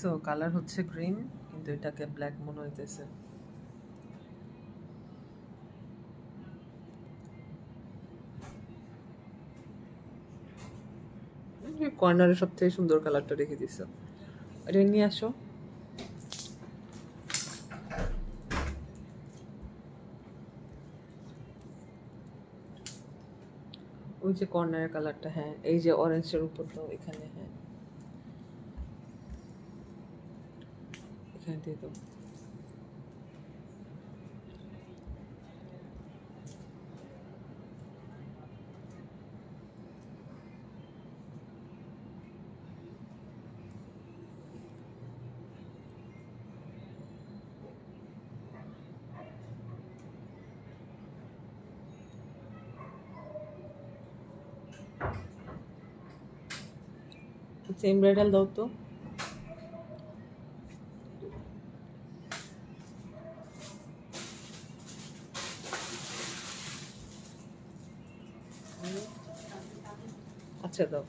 দেখছো কালার হচ্ছে গ্রিন, কিন্তু এটাকে ব্ল্যাক মনে হইতেছে। কর্নারে সব থেকে সুন্দর কালারটা রেখে দিছো, এটা নিয়ে আসো। ওই যে কর্নারের কালারটা, হ্যাঁ এই যে অরেঞ্জের উপর দাও, এখানে, হ্যাঁ এখানে দিয়ে দাও। সেম ব্রাইডাল দাও তো। আচ্ছা দাও।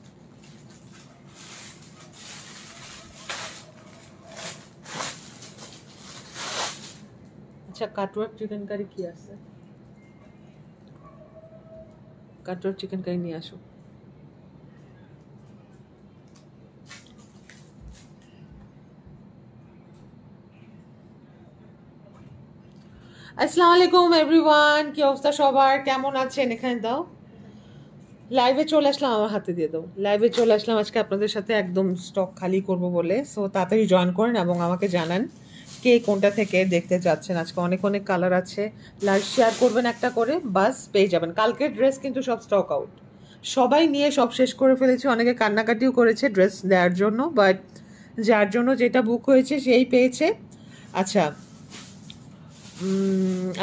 আচ্ছা কাটওয়ার্ক চিকেন কারি কি আছে? কাটওয়ার্ক চিকেন কারি নিয়ে আসো। আসসালামু আলাইকুম এভরিওয়ান, কি অবস্থা সবার, কেমন আছেন? এখানে দাও। লাইভে চলে আসলাম, আমার হাতে দিয়ে দাও। লাইভে চলে আসলাম আজকে আপনাদের সাথে একদম স্টক খালি করব বলে। সো তাড়াতাড়ি জয়েন করেন এবং আমাকে জানান কে কোনটা থেকে দেখতে চাচ্ছেন। আজকে অনেক অনেক কালার আছে, লাইভ শেয়ার করবেন একটা করে, বাস পেয়ে যাবেন। কালকের ড্রেস কিন্তু সব স্টক আউট, সবাই নিয়ে সব শেষ করে ফেলেছে। অনেকে কান্নাকাটিও করেছে ড্রেস দেওয়ার জন্য, বাট যার জন্য যেটা বুক হয়েছে সেই পেয়েছে। আচ্ছা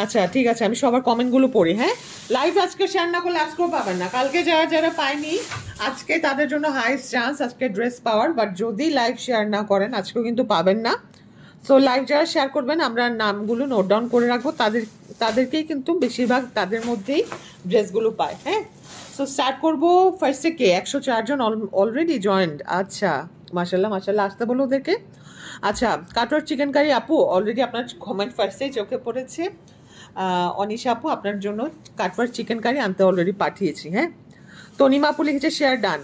আচ্ছা ঠিক আছে, আমি সবার কমেন্টগুলো পড়ি। হ্যাঁ, লাইভ আজকে শেয়ার না করলে আজকেও পাবেন না। কালকে যারা যারা পায়নি আজকে তাদের জন্য হাইস্ট চান্স আজকে ড্রেস পাওয়ার, বাট যদি লাইভ শেয়ার না করেন আজকেও কিন্তু পাবেন না। সো লাইভ যারা শেয়ার করবেন আমরা নামগুলো নোট ডাউন করে রাখবো, তাদেরকেই কিন্তু বেশিরভাগ তাদের মধ্যেই ড্রেসগুলো পায়। হ্যাঁ, সো স্টার্ট করবো। ফার্স্টে কে? 104 জন অলরেডি জয়েন্ট। আচ্ছা মাশাল্লাহ মাশাল্লাহ, আসতে বলো ওদেরকে। আচ্ছা কাটওয়ার্ক চিকেন কারি আপু, অলরেডি আপনার কমেন্ট ফার্স্টেই চোখে পড়েছে। অনিশা আপু আপনার জন্য কাটওয়ার্ক চিকেন কারি আনতে অলরেডি পাঠিয়েছি। হ্যাঁ, তনিমা আপু লিখেছে শেয়ার ডান।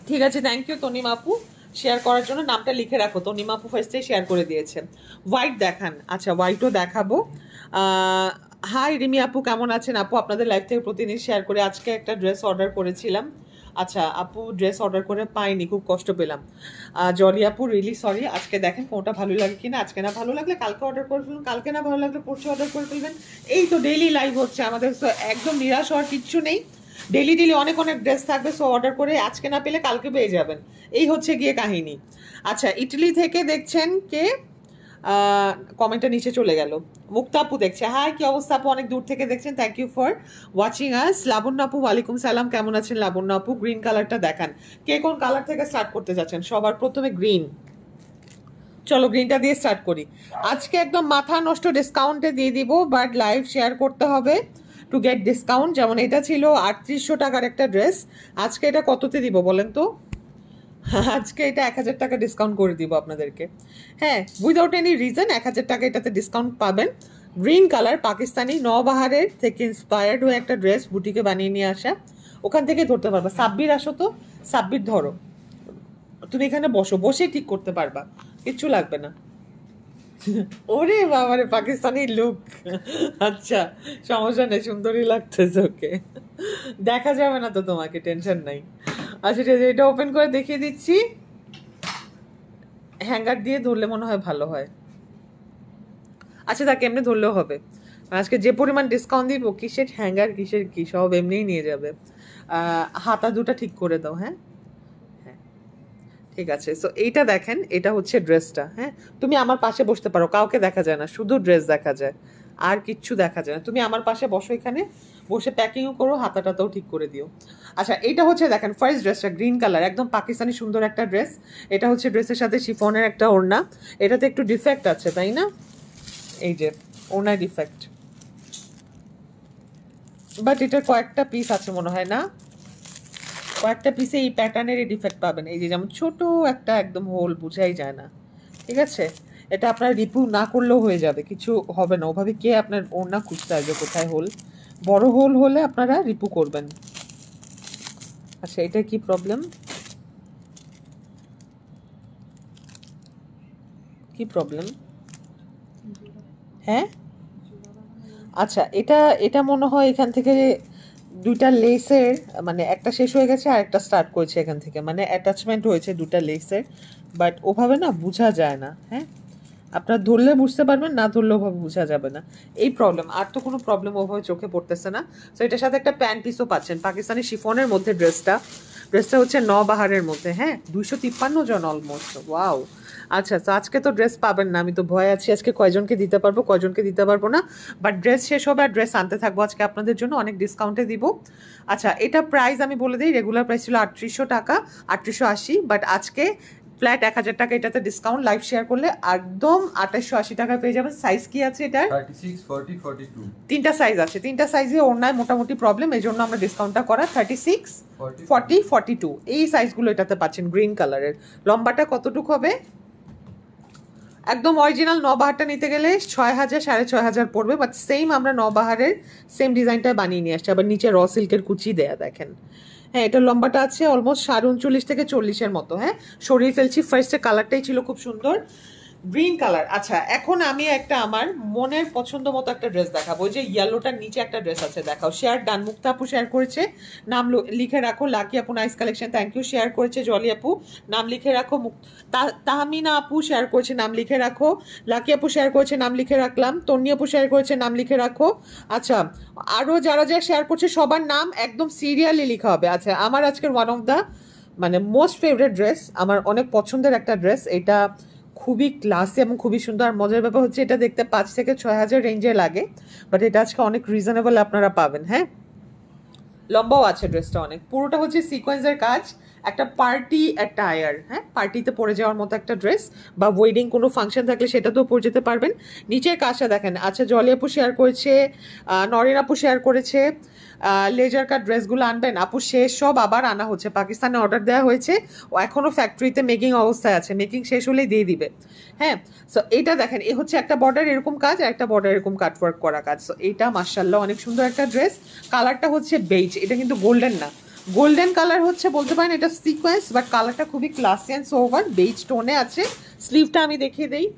ঠিক আছে, থ্যাংক ইউ তনিমা আপু শেয়ার করার জন্য। নামটা লিখে রাখো, তনিমা আপু ফার্স্টে শেয়ার করে দিয়েছে। হোয়াইট দেখান। আচ্ছা হোয়াইটও দেখাবো। হাই রিমি আপু, কেমন আছেন আপু? আপনাদের লাইভ থেকে প্রতিদিন শেয়ার করে আজকে একটা ড্রেস অর্ডার করেছিলাম। আচ্ছা আপু ড্রেস অর্ডার করে পাইনি, খুব কষ্ট পেলাম। জলি আপু রিয়েলি সরি। আজকে দেখেন কোনটা ভালো লাগে কিনা, আজকে না ভালো লাগলে কালকে অর্ডার করে ফেলবেন, কালকে না ভালো লাগলে পরশু অর্ডার করে ফেলবেন। এই তো ডেইলি লাইভ হচ্ছে আমাদের, একদম নিরাশ হওয়ার কিচ্ছু নেই। ডেলি ডেলি অনেক অনেক ড্রেস থাকবে, সো অর্ডার করে আজকে না পেলে কালকে পেয়ে যাবেন। এই হচ্ছে গিয়ে কাহিনী। আচ্ছা ইটালি থেকে দেখছেন কে? কমেন্টটা নিচে চলে গেল। মুক্তা আপু দেখছে, হাই কি অবস্থা আপু, অনেক দূর থেকে দেখছেন, thank you for watching us. Labanya আপু ওয়ালাইকুম সালাম, কেমন আছেন লাবণ্য আপু? গ্রিন কালারটা দেখান, কে কোন কালার থেকে স্টার্ট করতে যাচ্ছেন? সবার প্রথমে গ্রিন, চলো গ্রিনটা দিয়ে স্টার্ট করি। আজকে একদম মাথা নষ্ট ডিসকাউন্টে দিয়ে দিব, বাট লাইভ শেয়ার করতে হবে টু গেট ডিসকাউন্ট। যেমন এটা ছিল 3800 টাকার একটা ড্রেস, আজকে এটা কততে দিব বলেন তো? আজকে এটা 1000 টাকা ডিসকাউন্ট করে দিব আপনাদেরকে। হ্যাঁ, উইদাউট এনি রিজন 1000 টাকা এটাতে ডিসকাউন্ট পাবেন। গ্রিন কালার, পাকিস্তানি নবাহারের থেকে ইন্সপায়ার্ড হয়ে একটা ড্রেস বুটিকে বানিয়ে নিয়ে আসা, ওখান থেকে ধরতে পারবা। সাব্বির আসো তো, সাব্বির ধরো, তুমি এখানে বসো, বসে ঠিক করতে পারবা, কিচ্ছু লাগবে না। ওরে বাবারে, পাকিস্তানি লুক। আচ্ছা সমস্যা নেই, সুন্দরই লাগতেছে ওকে, দেখা যাবে না তো তোমাকে, টেনশন নাই। আচ্ছা ঠিক আছে, এটা ওপেন করে দেখিয়ে দিচ্ছি। হ্যাঙ্গার দিয়ে ধরলে মনে হয় ভালো হয়। আচ্ছা তাকে এমনি ধরলেও হবে, আজকে যে পরিমাণ ডিসকাউন্ট দিব, কিসের হ্যাঙ্গার কিসের কি, সব এমনিই নিয়ে যাবে। হাতা দুটা ঠিক করে দাও। হ্যাঁ হ্যাঁ ঠিক আছে। সো এইটা দেখেন, এটা হচ্ছে ড্রেসটা। হ্যাঁ, তুমি আমার পাশে বসতে পারো, কাউকে দেখা যায় না, শুধু ড্রেস দেখা যায়, আর কিচ্ছু দেখা যায় না। তুমি আমার পাশে বসো, এখানে বসে প্যাকিংও করো, হাতাটাতেও ঠিক করে দিও। আচ্ছা এইটা হচ্ছে দেখেন ফার্স্ট ড্রেসটা, গ্রিন কালার, একদম পাকিস্তানি সুন্দর একটা ড্রেস। এটা হচ্ছে ড্রেসের সাথে শিফনের একটা ওড়না। এটাতে একটু ডিফেক্ট আছে তাই না, এই যে ওড়নায় ডিফেক্ট, বাট এটার কয়েকটা পিস আছে মনে হয় না, কয়েকটা পিসে এই প্যাটার্নের ডিফেক্ট পাবেন। এই যে যেমন ছোট একটা একদম হোল, বুঝাই যায় না, ঠিক আছে, এটা আপনার রিপু না করলেও হয়ে যাবে, কিছু হবে না। ওভাবে কে আপনার ওড়না খুঁজতে আসবে কোথায় হোল? বড় হোল হলে আপনারা রিপু করবেন। আচ্ছা, এটা কি প্রবলেম? কি প্রবলেম? হ্যাঁ, আচ্ছা, এটা এটা মনে হয় এখান থেকে দুইটা লেসের, মানে একটা শেষ হয়ে গেছে আর একটা স্টার্ট করেছে এখান থেকে, মানে অ্যাটাচমেন্ট হয়েছে দুটা লেসের, বাট ওভাবে না বোঝা যায় না। হ্যাঁ, আপনার ধরলে বুঝতে পারবেন, না ধরলে ওভাবে বোঝা যাবে না, এই প্রবলেম। আর তো কোনো প্রবলেম ওভাবে চোখে পড়তেছে না। তো এটার সাথে একটা প্যান্ট পিসও পাচ্ছেন, পাকিস্তানি শিফনের মধ্যে ড্রেসটা। ড্রেসটা হচ্ছে নবাহারের মধ্যে। হ্যাঁ, 253 জন অলমোস্ট। ওয়াও। আচ্ছা, তো আজকে তো ড্রেস পাবেন না, আমি তো ভয় আছি আজকে কয়জনকে দিতে পারবো কয়জনকে দিতে পারবো না, বাট ড্রেস শেষ হবে আর ড্রেস আনতে থাকবো আজকে আপনাদের জন্য, অনেক ডিসকাউন্টে দিব। আচ্ছা, এটা প্রাইস আমি বলে দিই, রেগুলার প্রাইস ছিল 3800 টাকা, 3880, বাট আজকে ফ্ল্যাট 1000 টাকা এটাতে ডিসকাউন্ট, লাইভ শেয়ার করলে একদম 2880 টাকায় পেয়ে যাবেন। সাইজ কি আছে এটার? 36, 40, 42 তিনটা সাইজ আছে, তিনটা সাইজে ওড়নায় মোটামুটি প্রবলেম, এই জন্য আমরা ডিসকাউন্টটা করা। 36, 40, 42 এই সাইজগুলো এটাতে পাচ্ছেন। গ্রিন কালারের। লম্বাটা কতটুকু হবে? একদম অরিজিনাল নবাহারটা নিতে গেলে 6000 6500 পড়বে, বাট সেম আমরা নবাহারের সেম ডিজাইনটা বানিয়ে নিয়ে আসছি, আবার নিচে র সিল্কের কুচি দেয়া দেখেন। হ্যাঁ, এটার লম্বাটা আছে অলমোস্ট 39.5 থেকে 40-এর মতো। হ্যাঁ, সরিয়ে ফেলছি, ফার্স্টে কালারটাই ছিল খুব সুন্দর গ্রিন কালার। আচ্ছা, এখন আমি একটা আমার মনের পছন্দ মতো একটা ড্রেস দেখাবো। যে ইয়েলোটার নিচে একটা ড্রেস আছে, দেখাও। শেয়ার ডান, মুক্তা আপু শেয়ার করেছে, নাম লিখে রাখো। লাকি আপু nice collection, thank you. Share করেছে জলি আপু, নাম লিখে রাখো। তাহমিনা আপু শেয়ার করেছে, নাম লিখে রাখো। লাকি আপু শেয়ার করেছে, নাম লিখে রাখলাম। তন্নি আপু শেয়ার করেছে, নাম লিখে রাখো। আচ্ছা, আরও যারা যারা শেয়ার করছে সবার নাম একদম সিরিয়ালি লিখা হবে। আচ্ছা, আমার আজকের ওয়ান অফ দ্য মানে মোস্ট ফেভারিট ড্রেস, আমার অনেক পছন্দের একটা ড্রেস। এটা খুবই ক্লাসি এবং খুবই সুন্দর। আর মজার ব্যাপার হচ্ছে এটা দেখতে 5 থেকে 6000 রেঞ্জে লাগে, বাট এটা আজকে অনেক রিজনেবল আপনারা পাবেন। হ্যাঁ, লম্বাও আছে ড্রেসটা অনেক। পুরোটা হচ্ছে সিকোয়েন্সের কাজ, একটা পার্টি অ্যাটায়ার। হ্যাঁ, পার্টিতে পরে যাওয়ার মতো একটা ড্রেস, বা ওয়েডিং কোনো ফাংশন থাকলে সেটাতেও পরে যেতে পারবেন। নিচের কাজটা দেখেন। আচ্ছা, জলি আপু শেয়ার করেছে, নরিন আপু শেয়ার করেছে। লেজার কাট ড্রেসগুলো আনবেন আপু, শেষ সব আবার আনা হচ্ছে, পাকিস্তানে অর্ডার দেওয়া হয়েছে, ও এখনও ফ্যাক্টরিতে মেকিং অবস্থায় আছে, মেকিং শেষ হলেই দিয়ে দিবে। হ্যাঁ, সো এইটা দেখেন, এ হচ্ছে একটা বর্ডার এরকম কাজ আর একটা বর্ডার এরকম কাটওয়ার্ক করা কাজ। সো এইটা মাশাআল্লাহ অনেক সুন্দর একটা ড্রেস। কালারটা হচ্ছে বেজ, এটা কিন্তু গোল্ডেন না, গোল্ডেন কালার হচ্ছে বলতে পারেন, এটা সিকোয়েন্স, বাট কালারটা খুবই ক্লাসি অ্যান্ড সোভার, বেজ টোনে আছে। স্লিভটা আমি দেখিয়ে দিই।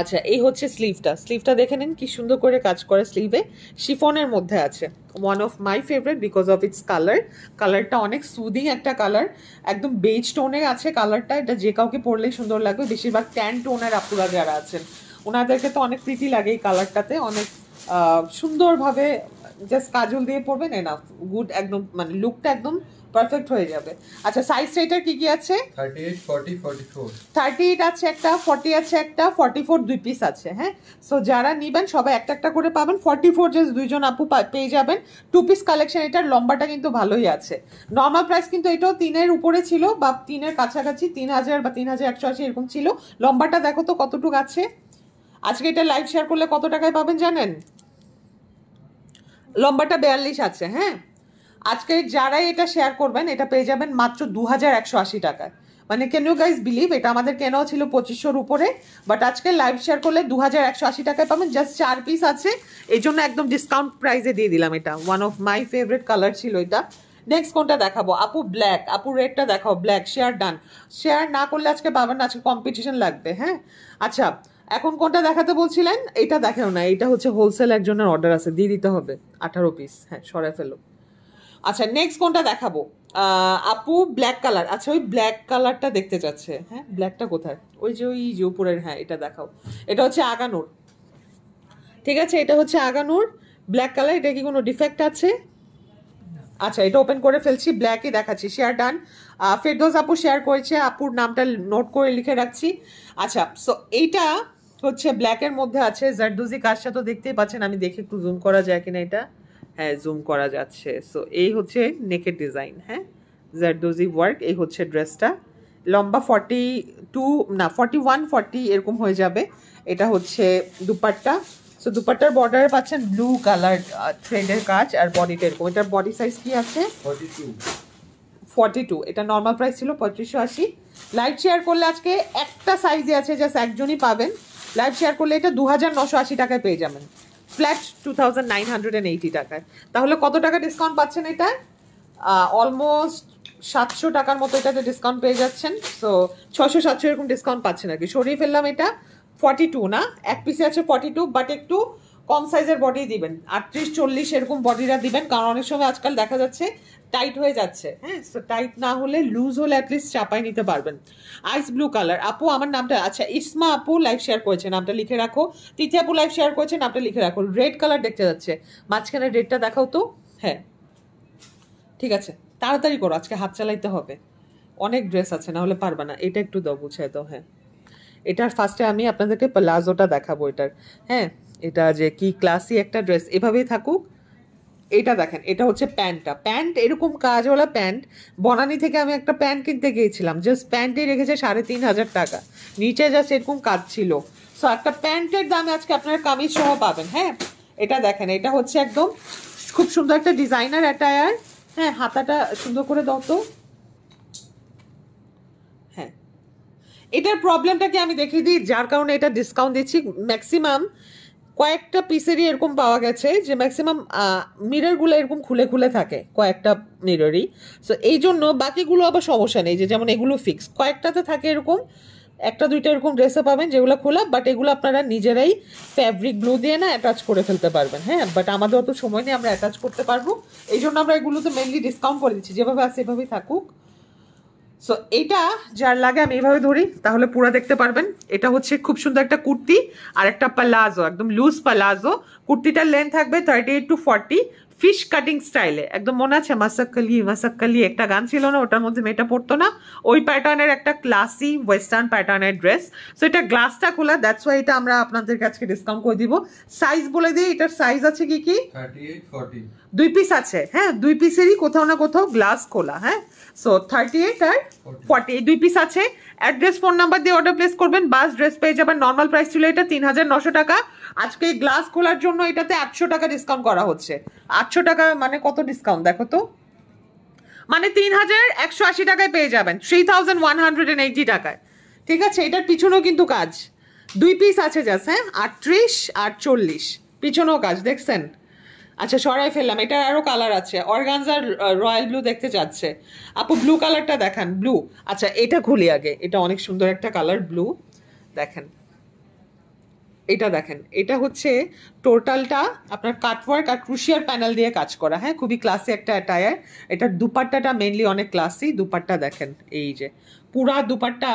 আচ্ছা, এই হচ্ছে স্লিভটা, স্লিভটা দেখে নিন কি সুন্দর করে কাজ করে স্লিভে, শিফনের মধ্যে আছে। One of my favourite because of its colour. কালারটা অনেক সুদিং একটা কালার, একদম বেজ টোনে আছে কালারটা। এটা যে কাউকে পরলেই সুন্দর লাগবে, বেশিরভাগ ট্যান টোনের আপুরা যারা আছেন ওনাদেরকে তো অনেক প্রীতি লাগে এই কালারটাতে, অনেক সুন্দরভাবে জাস্ট কাজল দিয়ে পরবেন, এনাফ গুড, একদম মানে লুকটা একদম পারফেক্ট হয়ে যাবে। আচ্ছা, সাইজটা এটার কি কি আছে? 38, 40, 44 38 আছে একটা, 40 আছে একটা, 44 দুই পিস আছে। হ্যাঁ, সো যারা নিবেন সবাই একটা একটা করে পাবেন। 44 জাস্ট দুইজন আপু পেয়ে যাবেন। 2 পিস কালেকশন, এটার লম্বাটা কিন্তু ভালোই আছে। নর্মাল প্রাইস কিন্তু এটাও 3-এর উপরে ছিল, বা 3-এর কাছাকাছি, 3000 বা 3180 এরকম ছিল। লম্বাটা দেখো তো কতটুকু আছে। আজকে এটা লাইভ শেয়ার করলে কত টাকায় পাবেন জানেন? লম্বাটা 42 আছে। হ্যাঁ, আজকে যারাই এটা শেয়ার করবেন এটা পেয়ে যাবেন মাত্র 2180 টাকায়। মানে ক্যান ইউ গাইজ বিলিভ, এটা আমাদের কেনাও ছিল 2500-র উপরে, বাট আজকে লাইভ শেয়ার করলে 2180 টাকায় পাবেন। জাস্ট 4 পিস আছে, এই জন্য একদম ডিসকাউন্ট প্রাইসে দিয়ে দিলাম। এটা one of my favourite colour ছিল এটা। নেক্সট কোনটা দেখাবো আপু? ব্ল্যাক। আপু রেডটা দেখাও, ব্ল্যাক। শেয়ার ডান, শেয়ার না করলে আজকে পাবেন না, আজকে কম্পিটিশন লাগবে। হ্যাঁ, আচ্ছা, এখন কোনটা দেখাতে বলছিলেন? এটা দেখাও না, এটা হচ্ছে হোলসেল একজনের অর্ডার আছে, দিয়ে দিতে হবে 18 পিস। হ্যাঁ, সরাই ফেলো। আচ্ছা, নেক্সট কোনটা দেখাবো? আপু ব্ল্যাক কালার। আচ্ছা, ওই ব্ল্যাক কালারটা দেখতে চাচ্ছে। হ্যাঁ, ব্ল্যাকটা কোথায়? ওই যে উপরের। হ্যাঁ, এটা দেখাও। এটা হচ্ছে আগানুর। ঠিক আছে, এটা হচ্ছে আগানুর ব্ল্যাক কালার। এটা কি কোনো ডিফেক্ট আছে? আচ্ছা, এটা ওপেন করে ফেলছি, ব্ল্যাকই দেখাচ্ছি। Share done. ফেরদৌস আপু শেয়ার করেছে, আপুর নামটা নোট করে লিখে রাখছি। আচ্ছা, সো এইটা হচ্ছে ব্ল্যাকের মধ্যে আছে। জারদুজি কাজটা তো দেখতেই পাচ্ছেন, আমি দেখে একটু জুম করা যায় কিনা এটা। হ্যাঁ, জুম করা যাচ্ছে। সো এই হচ্ছে নেকের ডিজাইন। হ্যাঁ, জারদোজি ওয়ার্ক। এই হচ্ছে ড্রেসটা, লম্বা 42 না 41 40 এরকম হয়ে যাবে। এটা হচ্ছে দুপাট্টা। সো দুপাট্টার বর্ডারে পাচ্ছেন ব্লু কালার থ্রেডের কাজ, আর বডিটা এরকম। এটার বডি সাইজ কি আছে? 42। 42। এটা নর্মাল প্রাইস ছিল 3580। লাইভ শেয়ার করলে আজকে একটা সাইজে আছে, জাস্ট একজনই পাবেন। লাইভ শেয়ার করলে এটা 2980 টাকায় পেয়ে যাবেন, ফ্ল্যাট 2980 টাকায়। তাহলে কত টাকা ডিসকাউন্ট পাচ্ছেন এটা? অলমোস্ট 700 টাকার মতো এটাতে ডিসকাউন্ট পেয়ে যাচ্ছেন। সো 600-700 এরকম ডিসকাউন্ট পাচ্ছেন আর কি। সরিয়ে ফেললাম এটা 42 না, এক পিসে আছে 42, বাট একটু কম সাইজের বডি দিবেন, 38-40 এরকম বডিরা দিবেন, কারণ অনেক সময় আজকাল দেখা যাচ্ছে টাইট হয়ে যাচ্ছে। হ্যাঁ, সো টাইট না হলে, লুজ হলে অ্যাটলিস্ট চাপাই নিতে পারবেন। আইস ব্লু কালার। আপু আমার নামটা, আচ্ছা ইসমা আপু লাইভ শেয়ার করেছে, নামটা লিখে রাখো। তিথি আপু লাইভ শেয়ার করেছে, নামটা লিখে রাখো। রেড কালার দেখতে যাচ্ছে, মাঝখানে রেডটা দেখাও তো। হ্যাঁ ঠিক আছে, তাড়াতাড়ি করো, আজকে হাত চালাইতে হবে, অনেক ড্রেস আছে, না হলে পারবা না। এটা একটু দাও, গুছাই দাও। হ্যাঁ, এটার ফার্স্টে আমি আপনাদেরকে প্লাজোটা দেখাবো এটার। হ্যাঁ, এটা যে কি ক্লাসি একটা ড্রেস, এভাবেই থাকুক। এটা দেখেন, এটা হচ্ছে প্যান্টটা, প্যান্ট এরকম কাজওয়ালা প্যান্ট। বনানী থেকে আমি একটা প্যান্ট কিনতে গিয়েছিলাম, জাস্ট প্যান্টে রেখেছে 3500 টাকা, নিচে জাস্ট এরকম কাজ ছিল। সো একটা প্যান্টের দামে আজকে আপনারা কামিজ সহ পাবেন। হ্যাঁ, এটা দেখেন, এটা হচ্ছে একদম খুব সুন্দর একটা ডিজাইনার অ্যাটায়ার। হ্যাঁ, হাতাটা সুন্দর করে দাও তো। হ্যাঁ, এটার প্রবলেমটা কি আমি দেখিয়ে দিই, যার কারণে এটা ডিসকাউন্ট দিচ্ছি। ম্যাক্সিমাম কয়েকটা পিসেরই এরকম পাওয়া গেছে যে ম্যাক্সিমাম মিররগুলো এরকম খুলে খুলে থাকে, কয়েকটা মিররই। সো এই জন্য বাকিগুলো আবার সমস্যা নেই, যে যেমন এগুলো ফিক্স, কয়েকটাতে থাকে এরকম, একটা দুইটা এরকম ড্রেসে পাবেন যেগুলো খোলা, বাট এগুলো আপনারা নিজেরাই ফ্যাব্রিক গ্লু দিয়ে না অ্যাটাচ করে ফেলতে পারবেন। হ্যাঁ, বাট আমাদের অত সময় নেই আমরা অ্যাটাচ করতে পারবো, এই জন্য আমরা এগুলোতে মেনলি ডিসকাউন্ট করে দিচ্ছি, যেভাবে আছে এভাবেই থাকুক। সো এটা যার লাগে আমি এইভাবে ধরি, তাহলে পুরো দেখতে পারবেন। এটা হচ্ছে খুব সুন্দর একটা কুর্তি আর একটা পালাজো, একদম লুজ পালাজো। কুর্তিটার লেন্থ থাকবে 38-40, ফিশ কাটিং স্টাইলে, একদম মনে আছে মাসাক্কালি একটা গান ছিল না, ওটার মধ্যে মেয়েটা পড়তো না, ওই প্যাটার্নের একটা ক্লাসি ওয়েস্টার্ন প্যাটার্নের ড্রেস। সো এটা গ্লাসটা খোলা, দ্যাটস ওয়াই এটা আমরা আপনাদের কাছে ডিসকাউন্ট করে দিব। সাইজ বলে দিই, এটার সাইজ আছে কি কি, 38-40, 2 পিস আছে। হ্যাঁ, 2 পিসেরই কোথাও না কোথাও গ্লাস খোলা। হ্যাঁ, সো 38 আর 40 এই 2 পিস আছে। অ্যাড্রেস ফোন নাম্বার দিয়ে অর্ডার প্লেস করবেন, বাস ড্রেস পেয়ে যাবেন। নর্মাল প্রাইস ছিল এটা 3900 টাকা, আজকে গ্লাস খোলার জন্য এটাতে 800 টাকা ডিসকাউন্ট করা হচ্ছে। 800 টাকা মানে কত ডিসকাউন্ট দেখো তো, মানে 3180 টাকায় পেয়ে যাবেন, 3180 টাকায়। ঠিক আছে, এটার পিছনেও কিন্তু কাজ, 2 পিস আছে জাস্ট। হ্যাঁ, 38 আর 40 পিছনেও কাজ দেখছেন। আচ্ছা সরাই ফেললাম, এটা আরো কালার আছে, অর্গানজার রয়্যাল ব্লু দেখতে চাচ্ছে আপু, ব্লু কালারটা দেখান। ব্লু, আচ্ছা এটা খুলি আগে, এটা অনেক সুন্দর একটা কালার ব্লু। দেখেন এটা, দেখেন এটা হচ্ছে টোটালটা আপনার কাটওয়ার্ক আর ক্রুশিয়ার প্যানেল দিয়ে কাজ করা। হ্যাঁ, খুবই ক্লাসি একটা অ্যাটায়ার। এটার দুপাট্টাটা মেনলি অনেক ক্লাসি, দুপাট্টা দেখেন, এই যে পুরা দুপাট্টা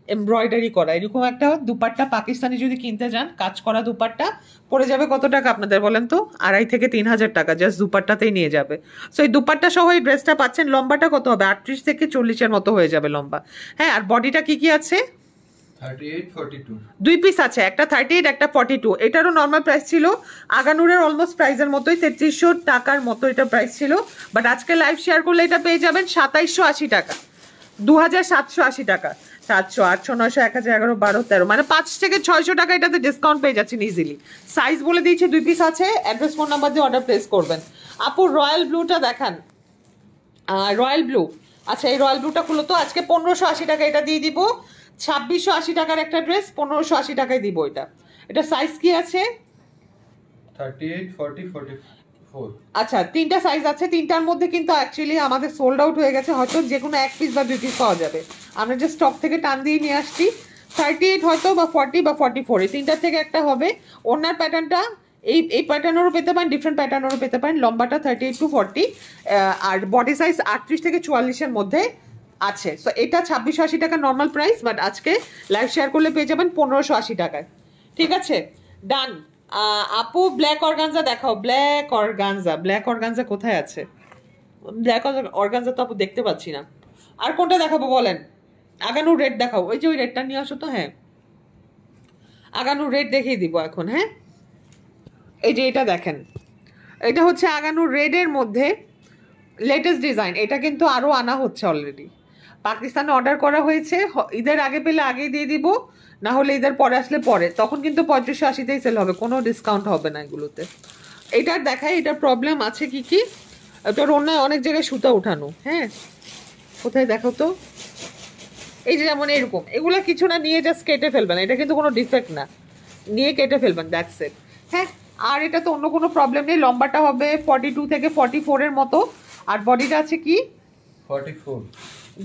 এমব্রয়ডারি করা, এরকম একটা দুপাট্টা পাকিস্তানি যদি কিনতে যান, কাজ করা দুপাট্টা পড়ে যাবে কত টাকা আপনাদের বলেন তো, 2500 থেকে 3000 টাকা জাস্ট দুপাট্টাতেই নিয়ে যাবে। সো এই দুপাট্টা সহ এই ড্রেসটা পাচ্ছেন। লম্বাটা কত হবে, 38 থেকে 40 মতো হয়ে যাবে লম্বা। হ্যাঁ, আর বডিটা কি কি আছে, 38-42, 2 পিস আছে, একটা 38 একটা 42। এটারও নর্মাল প্রাইস ছিল আগানুরের অলমোস্ট প্রাইসের মতোই, 3300 টাকার মতো এটা প্রাইস ছিল, বাট আজকে লাইভ শেয়ার করলে এটা পেয়ে যাবেন 2780 টাকা, 2780 টাকা। 700, 800, 900, 1000, 11, 12, 13, মানে 5 থেকে 600 টাকা এটাতে ডিসকাউন্ট পেয়ে যাচ্ছেন ইজিলি। সাইজ বলে দিয়েছি, 2 পিস আছে। অ্যাড্রেস ফোন নাম্বার দিয়ে অর্ডার প্লেস করবেন। আপু রয়্যাল ব্লুটা দেখান, রয়্যাল ব্লু। আচ্ছা এই রয়্যাল ব্লুটা খুলো তো, আজকে 1580 টাকা এটা দিয়ে দিব। 2680 টাকার একটা ড্রেস 1580 টাকায় দিব এটা। এটা সাইজ কি আছে, 38-40, 44। আচ্ছা 3টা সাইজ আছে, 3টার মধ্যে কিন্তু অ্যাকচুয়ালি আমাদের সোল্ড আউট হয়ে গেছে, হয়তো যে কোনো 1 পিস বা 2 পিস পাওয়া যাবে, আমরা যে স্টক থেকে টান দিয়ে নিয়ে আসছি। 38 হয়তো বা 40 বা 44, এই 3টার থেকে একটা হবে। ওনার প্যাটার্নটা এই প্যাটার্নেরও পেতে পারেন, ডিফারেন্ট প্যাটার্নেরও পেতে পারেন। লম্বাটা 38-40 আর বডি সাইজ 38 থেকে 44-এর মধ্যে আছে। সো এটা 2680 টাকা নর্মাল প্রাইস, বাট আজকে লাইভ শেয়ার করলে পেয়ে যাবেন 1580 টাকায়। ঠিক আছে, ডান। আপু ব্ল্যাক অর্গানজা দেখাও, ব্ল্যাক অর্গানজা কোথায় আছে, ব্ল্যাক অর্গানজা তো আপু দেখতে পাচ্ছি না। আর কোনটা দেখাবো বলেন, আগানুর রেড দেখাও, ওই যে ওই রেডটা নিয়ে আসো তো। হ্যাঁ, আগানুর রেড দেখিয়ে দিব এখন। হ্যাঁ, এই যে এটা দেখেন, এটা হচ্ছে আগানুর রেডের মধ্যে লেটেস্ট ডিজাইন, এটা কিন্তু আরও আনা হচ্ছে অলরেডি, পাকিস্তানে অর্ডার করা হয়েছে। ঈদের আগে পেলে আগেই দিয়ে দিব, না হলে ঈদের পরে আসলে পরে, তখন কিন্তু 3580-তেই সেল হবে, কোনো ডিসকাউন্ট হবে না এগুলোতে। এটার দেখায়, এটার প্রবলেম আছে কি কি, এটার অন্য অনেক জায়গায় সুতা উঠানো। হ্যাঁ, কোথায় দেখো তো, এই যে যেমন এরকম, এগুলো কিছু না, নিয়ে জাস্ট কেটে ফেলবেন, এটা কিন্তু কোনো ডিফেক্ট না, নিয়ে কেটে ফেলবেন, দ্যাটস ইট। হ্যাঁ, আর এটা তো অন্য কোনো প্রবলেম নেই। লম্বাটা হবে 42 থেকে 44 এর মতো, আর বডিটা আছে কি 44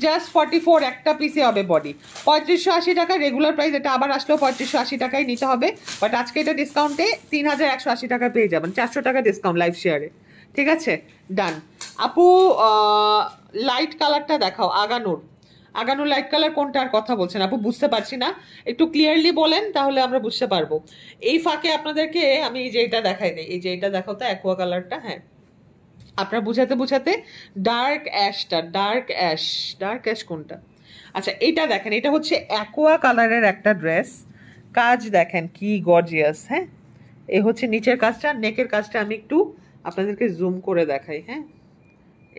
জাস্ট 44, একটা পিসে হবে বডি। 3580 টাকা রেগুলার প্রাইস, এটা আবার আসলেও 3580 টাকায় নিতে হবে, বাট আজকে এটা ডিসকাউন্টে 3180 টাকা পেয়ে যাবেন, 400 টাকা ডিসকাউন্ট লাইভ শেয়ারে। ঠিক আছে, ডান। আপু লাইট কালারটা দেখাও, আগানোর আগানোর লাইট কালার কোনটা আর কথা বলছেন আপু, বুঝতে পারছি না, একটু ক্লিয়ারলি বলেন তাহলে আমরা বুঝতে পারবো। এই ফাঁকে আপনাদেরকে আমি এই যে এটা দেখাই দিই, এই যে এটা দেখাও তো অ্যাকোয়া কালারটা। হ্যাঁ, আপনার বুঝাতে বুঝাতে ডার্ক অ্যাশটা, ডার্ক অ্যাশ কোনটা, আচ্ছা এটা দেখেন, এটা হচ্ছে অ্যাকোয়া কালারের একটা ড্রেস, কাজ দেখেন কি গর্জিয়াস। হ্যাঁ, এই হচ্ছে নিচের কাজটা, নেকের কাজটা আমি একটু আপনাদেরকে জুম করে দেখাই। হ্যাঁ,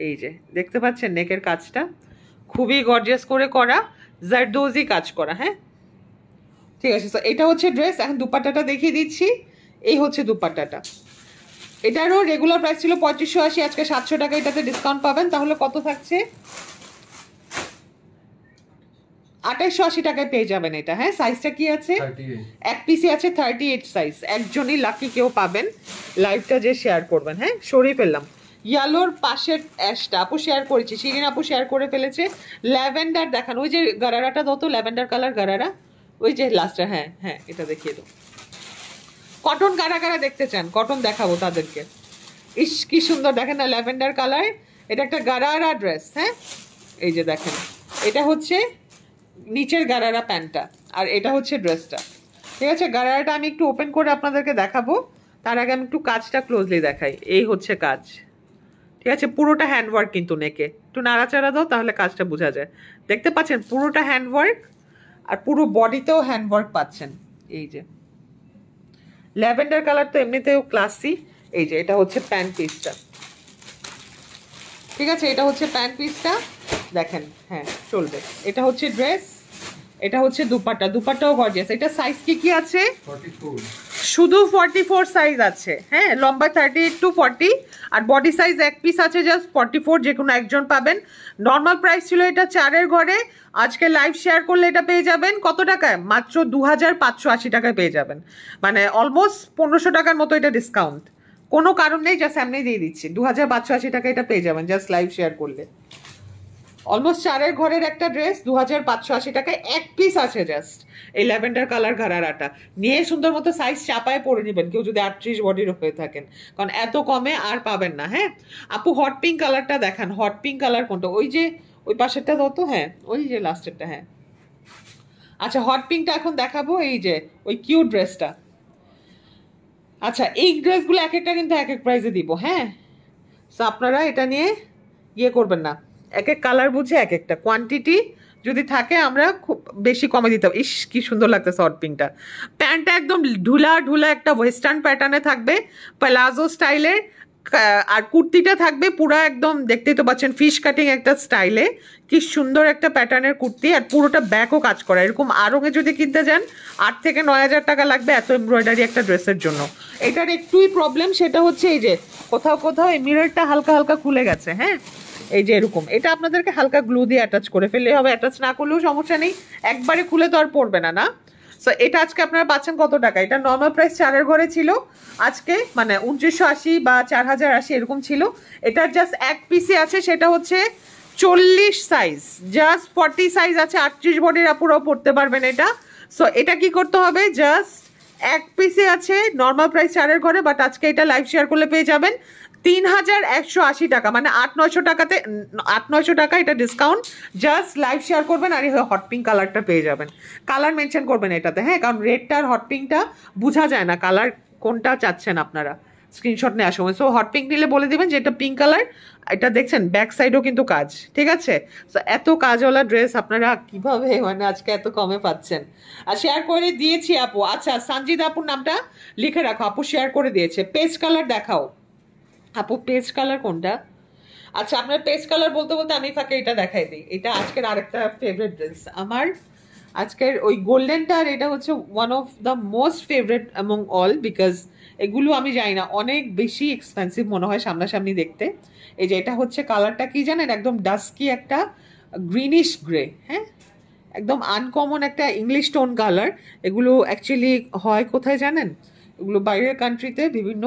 এই যে দেখতে পাচ্ছেন নেকের কাজটা খুবই গর্জিয়াস করে করা, জারদোজি কাজ করা। হ্যাঁ, ঠিক আছে, তো এটা হচ্ছে ড্রেস। এখন দুপাট্টাটা দেখিয়ে দিচ্ছি, এই হচ্ছে দুপাট্টাটা। এটারও রেগুলার প্রাইস ছিল 3580, আজকে 700 টাকা এটাতে ডিসকাউন্ট পাবেন, তাহলে কত থাকছে 2880 টাকায় পেয়ে যাবেন এটা। হ্যাঁ, সাইজটা কি আছে, 38 এক পিসে আছে 38 সাইজ, একজনই লাকি কেউ পাবেন লাইভটা যে শেয়ার করবেন। হ্যাঁ, সরিয়ে ফেললাম ইয়ালোর পাশের অ্যাশটা, আপু শেয়ার করেছি, শিরিন আপু শেয়ার করে ফেলেছে। ল্যাভেন্ডার দেখান, ওই যে গারারাটা দাও তো, ল্যাভেন্ডার কালার গারারা, ওই যে লাস্টটা। হ্যাঁ হ্যাঁ, এটা দেখিয়ে দাও। কটন কারা কারা দেখতে চান, কটন দেখাবো তাদেরকে। ইস কি সুন্দর দেখেন না, ল্যাভেন্ডার কালার, এটা একটা গারারা ড্রেস। হ্যাঁ, এই যে দেখেন, এটা হচ্ছে নিচের গারারা প্যান্টটা, আর এটা হচ্ছে ড্রেসটা। ঠিক আছে, গারারাটা আমি একটু ওপেন করে আপনাদেরকে দেখাবো, তার আগে আমি একটু কাজটা ক্লোজলি দেখাই। এই হচ্ছে কাজ, ঠিক আছে, পুরোটা হ্যান্ডওয়ার্ক কিন্তু নেকে, একটু নাড়াচাড়া দাও তাহলে কাজটা বোঝা যায়। দেখতে পাচ্ছেন পুরোটা হ্যান্ডওয়ার্ক, আর পুরো বডিতেও হ্যান্ডওয়ার্ক পাচ্ছেন। এই যে ল্যাভেন্ডার কালার তো এমনিতেও ক্লাসি। এই যে এটা হচ্ছে প্যান্ট পিসটা, ঠিক আছে, এটা হচ্ছে প্যান্ট পিসটা দেখেন। হ্যাঁ, চলবে। এটা হচ্ছে ড্রেস, এটা হচ্ছে দুপাট্টা, দুপাট্টাও গর্জিয়াস। এটা সাইজ কি কি আছে, 44 শুধু 44 সাইজ আছে। হ্যাঁ, লম্বা 38 to 40, আর বডি সাইজ এক পিস আছে জাস্ট 44, যে কোনো একজন পাবেন। নর্মাল প্রাইস ছিল এটা 4-এর ঘরে, আজকে লাইভ শেয়ার করলে এটা পেয়ে যাবেন কত টাকায়, মাত্র 2580 টাকায় পেয়ে যাবেন, মানে অলমোস্ট 1500 টাকার মতো এটা ডিসকাউন্ট। কোনো কারণ নেই, জাস্ট এমনি দিয়ে দিচ্ছি, 2580 টাকা এটা পেয়ে যাবেন জাস্ট লাইভ শেয়ার করলে। অলমোস্ট 4-এর ঘরের একটা ড্রেস 2580 টাকায় এক পিস আছে জাস্ট। এই ল্যাভেন্ডার কালার ঘাড়ারাটা নিয়ে সুন্দর মতো সাইজ চাপায় পরে নেবেন কেউ যদি 38 বডির হয়ে থাকেন, কারণ এত কমে আর পাবেন না। হ্যাঁ আপু, হট পিঙ্ক কালারটা দেখান, হট পিঙ্ক কালার কোনটা, ওই যে ওই পাশেরটা দাও তো। হ্যাঁ, ওই যে লাস্টেরটা। হ্যাঁ, আচ্ছা হট পিঙ্কটা এখন দেখাবো, এই যে ওই কিউট ড্রেসটা। আচ্ছা, এই ড্রেসগুলো এক একটা কিন্তু এক এক প্রাইসে দিব। হ্যাঁ, সো আপনারা এটা নিয়ে ইয়ে করবেন না, এক এক কালার বুঝে এক একটা কোয়ান্টিটি যদি থাকে আমরা খুব বেশি কমে দিতে হবে। ইস কি সুন্দর লাগতেছে হট পিঙ্কটা। প্যান্টটা একদম ঢুলা ঢুলা একটা ওয়েস্টার্ন প্যাটার্নে থাকবে, প্লাজো স্টাইলের, আর কুর্তিটা থাকবে পুরা একদম, দেখতেই তো পাচ্ছেন ফিশ কাটিং একটা স্টাইলে, কি সুন্দর একটা প্যাটার্নের কুর্তি, আর পুরোটা ব্যাকও কাজ করা। এরকম আরঙে যদি কিনতে যান 8 থেকে 9000 টাকা লাগবে এত এমব্রয়ডারি একটা ড্রেসের জন্য। এটার একটুই প্রবলেম, সেটা হচ্ছে এই যে কোথাও কোথাও এই মিররটা হালকা হালকা খুলে গেছে। হ্যাঁ, এই যে এরকম, এটা আপনাদেরকে হালকা গ্লু দিয়ে অ্যাটাচ করে ফেললে হবে, অ্যাটাচ না করলেও সমস্যা নেই, একবারে খুলে তো আর পড়বে না। না, সো এটা আজকে আপনারা পাচ্ছেন কত টাকা, এটা নর্মাল প্রাইস 4-এর ঘরে ছিল, আজকে মানে 2980 বা 4080 এরকম ছিল। এটার জাস্ট এক পিসে আছে, সেটা হচ্ছে 40 সাইজ, জাস্ট 40 সাইজ আছে, 38 বডির আপুরাও পড়তে পারবেন এটা। সো এটা কি করতে হবে, জাস্ট এক পিসে আছে, নর্মাল প্রাইস 4-এর ঘরে, বাট আজকে এটা লাইভ শেয়ার করলে পেয়ে যাবেন 3180 টাকা, মানে 8-900 টাকাতে, 8-900 টাকা এটা ডিসকাউন্ট, জাস্ট লাইভ শেয়ার করবেন আর এই হট পিঙ্ক কালারটা পেয়ে যাবেন। কালার মেনশন করবেন এটাতে। হ্যাঁ, কারণ রেডটা আর হট পিঙ্কটা বোঝা যায় না কালার কোনটা চাচ্ছেন আপনারা স্ক্রিনশট নেওয়ার সময়। সো হট পিঙ্ক নিলে বলে দিবেন যে এটা পিঙ্ক কালার, এটা দেখছেন ব্যাক সাইডও কিন্তু কাজ, ঠিক আছে। সো এত কাজওয়ালা ড্রেস আপনারা কিভাবে মানে আজকে এত কমে পাচ্ছেন, আর শেয়ার করে দিয়েছি আপু। আচ্ছা, সঞ্জিত আপুর নামটা লিখে রাখো, আপু শেয়ার করে দিয়েছে। পেস্ট কালার দেখাও আপু, পেস্ট কালার কোনটা, আচ্ছা আপনার পেস্ট কালার বলতে বলতে আমি ফাঁকে এটা দেখাই দিই, এটা আজকের আরেকটা ফেভারিট ড্রেস আমার, আজকের ওই গোল্ডেনটা, আর এটা হচ্ছে one of the most favourite among all, because এগুলো আমি জানি না অনেক বেশি এক্সপেন্সিভ মনে হয় সামনাসামনি দেখতে। এই যে এটা হচ্ছে কালারটা কি জানেন, একদম ডাস্কি একটা গ্রিনিশ গ্রে। হ্যাঁ, একদম আনকমন একটা ইংলিশ টোন কালার। এগুলো অ্যাকচুয়ালি হয় কোথায় জানেন? এগুলো বাইরের কান্ট্রিতে বিভিন্ন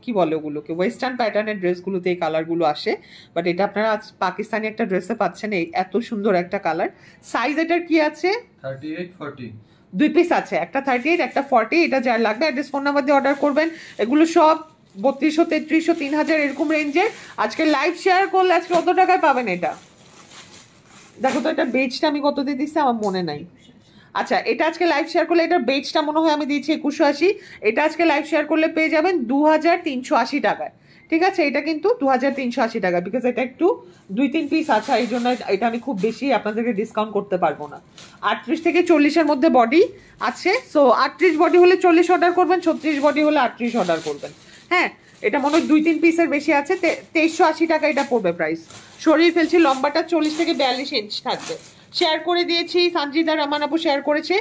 কি বলে ওগুলোকে, ওয়েস্টার্ন প্যাটার্নের ড্রেসগুলোতে এই কালারগুলো আসে। বাট এটা আপনারা আজ পাকিস্তানি একটা ড্রেসে পাচ্ছেন, এই এত সুন্দর একটা কালার। সাইজ এটার কি আছে? 38 40 দুই পিস আছে, একটা 38 একটা 40। এটা যার লাগবে অ্যাড্রেস ফোন নাম্বার দিয়ে অর্ডার করবেন। এগুলো সব 3200 3300 3000 এরকম রেঞ্জের। আজকে লাইভ শেয়ার করলে আজকে কত টাকায় পাবেন এটা? দেখো তো এটা বেচটা আমি কত দিয়ে দিচ্ছি আমার মনে নাই। আচ্ছা, এটা আজকে লাইভ শেয়ার করলে এটার বেচটা মনে হয় আমি দিয়েছি 2180। এটা আজকে লাইভ শেয়ার করলে পেয়ে যাবেন 2380 টাকায়। ঠিক আছে, এটা কিন্তু 2380 টাকা, বিকজ এটা একটু 2-3 পিস আছে, এই জন্য এটা আমি খুব বেশি আপনাদেরকে ডিসকাউন্ট করতে পারবো না। 38 থেকে 40-এর মধ্যে বডি আছে। সো 38 বডি হলে 40 অর্ডার করবেন, 36 বডি হলে 38 অর্ডার করবেন। হ্যাঁ, এটা মনে হয় 2-3 পিসের বেশি আছে। 2380 টাকা এটা পড়বে প্রাইস। সরিয়ে ফেলছি, লম্বাটা 40 থেকে 42 ইঞ্চ থাকবে। শেয়ার করে দিয়েছি, সঞ্জিদা রহমান আপু শেয়ার করেছে,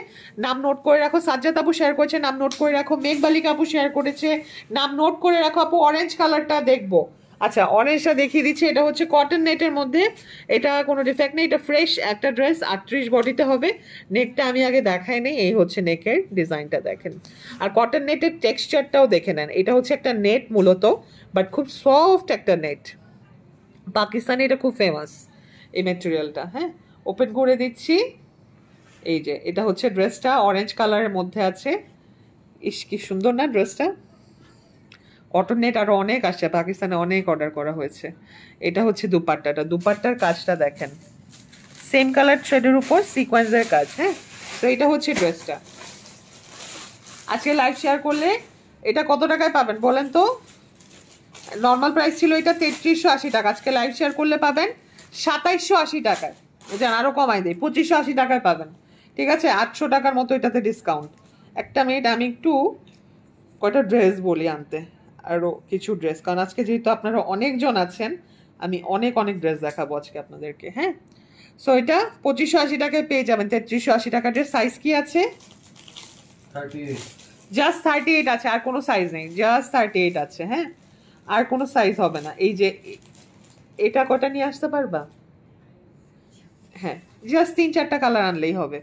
নাম নোট করে রাখো। সাজ্জাদ আপু শেয়ার করেছে, নাম নোট করে রাখো। মেঘবালিকা আপু শেয়ার করেছে, নাম নোট করে রাখো আপু। অরেঞ্জ কালারটা দেখবো। আচ্ছা, অরেঞ্জটা দেখিয়ে দিচ্ছি। এটা হচ্ছে কটন নেটের মধ্যে, এটা কোনো ডিফেক্ট নেই, এটা ফ্রেশ একটা ড্রেস। 38 বডিতে হবে। নেকটা আমি আগে দেখাই নেই, এই হচ্ছে নেকের ডিজাইনটা দেখেন। আর কটন নেটের টেক্সচারটাও দেখে নেন। এটা হচ্ছে একটা নেট মূলত, বাট খুব সফট একটা নেট। পাকিস্তানে এটা খুব ফেমাস এই ম্যাটেরিয়ালটা। হ্যাঁ, ওপেন করে দিচ্ছি। এই যে এটা হচ্ছে ড্রেসটা, অরেঞ্জ কালারের মধ্যে আছে। ইস কি সুন্দর না ড্রেসটা। কটন নেট আরো অনেক আসছে, পাকিস্তানে অনেক অর্ডার করা হয়েছে। এটা হচ্ছে দুপাট্টাটা, দুপাট্টার কাজটা দেখেন, সেম কালার থ্রেডের উপর সিকোয়েন্সের কাজ। হ্যাঁ, তো এটা হচ্ছে ড্রেসটা। আজকে লাইভ শেয়ার করলে এটা কত টাকায় পাবেন বলেন তো? নর্মাল প্রাইস ছিল এটা 3380 টাকা, আজকে লাইভ শেয়ার করলে পাবেন 2780 টাকায়। জান আরো কমাই দেয়, 2580 টাকায় পাবেন। ঠিক আছে, 800 টাকার মতো এটাতে ডিসকাউন্ট। একটা মিনিট, আমি একটু কয়টা ড্রেস বলি আনতে, আরো কিছু ড্রেস, কারণ আজকে যেহেতু আপনারা অনেকজন আছেন, আমি অনেক অনেক ড্রেস দেখাবো আজকে আপনাদেরকে। হ্যাঁ, সো এটা 2580 টাকায় পেয়ে যাবেন, 3380 টাকা ড্রেস। সাইজ কি আছে? 38 জাস্ট 38 আছে, আর কোনো সাইজ নেই, জাস্ট 38 আছে। হ্যাঁ, আর কোনো সাইজ হবে না। এই যে এটা কটা নিয়ে আসতে পারবা? হ্যাঁ, জাস্ট 3-4টা কালার আনলেই হবে।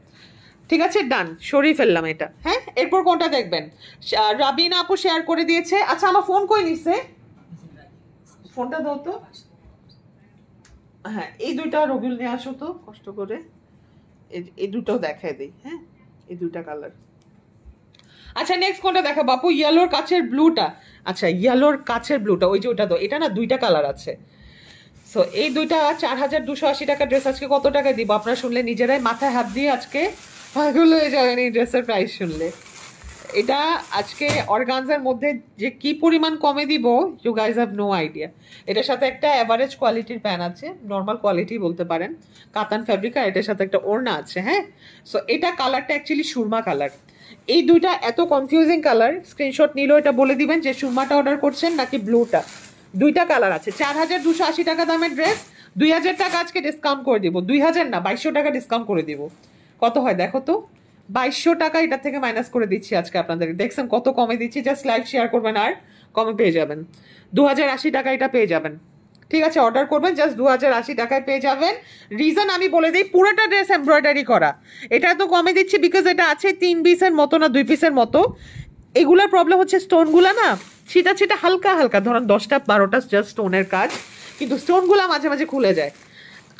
ঠিক আছে, ডান, সরিয়ে ফেললাম এটা। হ্যাঁ, এরপর কোনটা দেখবেন? রাবিনা আপু শেয়ার করে দিয়েছে। আচ্ছা, আমার ফোন কই নিচ্ছে? ফোনটা দাও তো। হ্যাঁ, এই দুইটা রবিউল নিয়ে আসো তো কষ্ট করে। এই দুটোও দেখায় দিই। হ্যাঁ, এই দুইটা কালার। আচ্ছা, নেক্সট কোনটা দেখাবো আপু? ইয়েলোর কাছের ব্লুটা। আচ্ছা, ইয়েলোর কাছের ব্লুটা, ওই যে ওটা তো, এটা না দুইটা কালার আছে। সো এই দুইটা 4280 টাকা ড্রেস আজকে কত টাকায় দিব আপনারা শুনলে নিজেরাই মাথায় হাত দিয়ে আজকে পাগল হয়ে যাবেন এই ড্রেসের প্রাইস শুনলে। এটা আজকে অর্গানজার মধ্যে যে কি পরিমাণ কমে দিব, you guys have no idea. এটার সাথে একটা অ্যাভারেজ কোয়ালিটির প্যান আছে, নর্মাল কোয়ালিটি বলতে পারেন, কাতান ফ্যাব্রিক, আর এটার সাথে একটা ওড়না আছে। হ্যাঁ, সো এটা কালারটা অ্যাকচুয়ালি সুরমা কালার। এই দুইটা এত কনফিউজিং কালার, স্ক্রিনশট নিলেও এটা বলে দিবেন যে সুরমাটা অর্ডার করছেন নাকি ব্লুটা। দুইটা কালার আছে। 4280 টাকা দামের ড্রেস, 2000 টাকা আজকে ডিসকাউন্ট করে দিব। 2000 না, 2200 টাকা ডিসকাউন্ট করে দিব। কত হয় দেখো তো? 2200 টাকা এটা থেকে মাইনাস করে দিচ্ছি আজকে আপনাদের। দেখছেন কত কমে দিচ্ছি, জাস্ট লাইভ শেয়ার করবেন আর কমে পেয়ে যাবেন। 2080 টাকা এটা পেয়ে যাবেন। ঠিক আছে, অর্ডার করবেন, জাস্ট 2080 টাকায় পেয়ে যাবেন। রিজন আমি বলে দিই, পুরোটা ড্রেস এমব্রয়ডারি করা। এটা তো কমে দিচ্ছি বিকজ এটা আছে 3 পিসের মতো না 2 পিসের মতো। এগুলার প্রবলেম হচ্ছে স্টোনগুলা না ছিটা ছিটা হালকা হালকা, ধরেন 10টা-12টা জাস্ট স্টোনের কাজ, কিন্তু স্টোনগুলা মাঝে মাঝে খুলে যায়,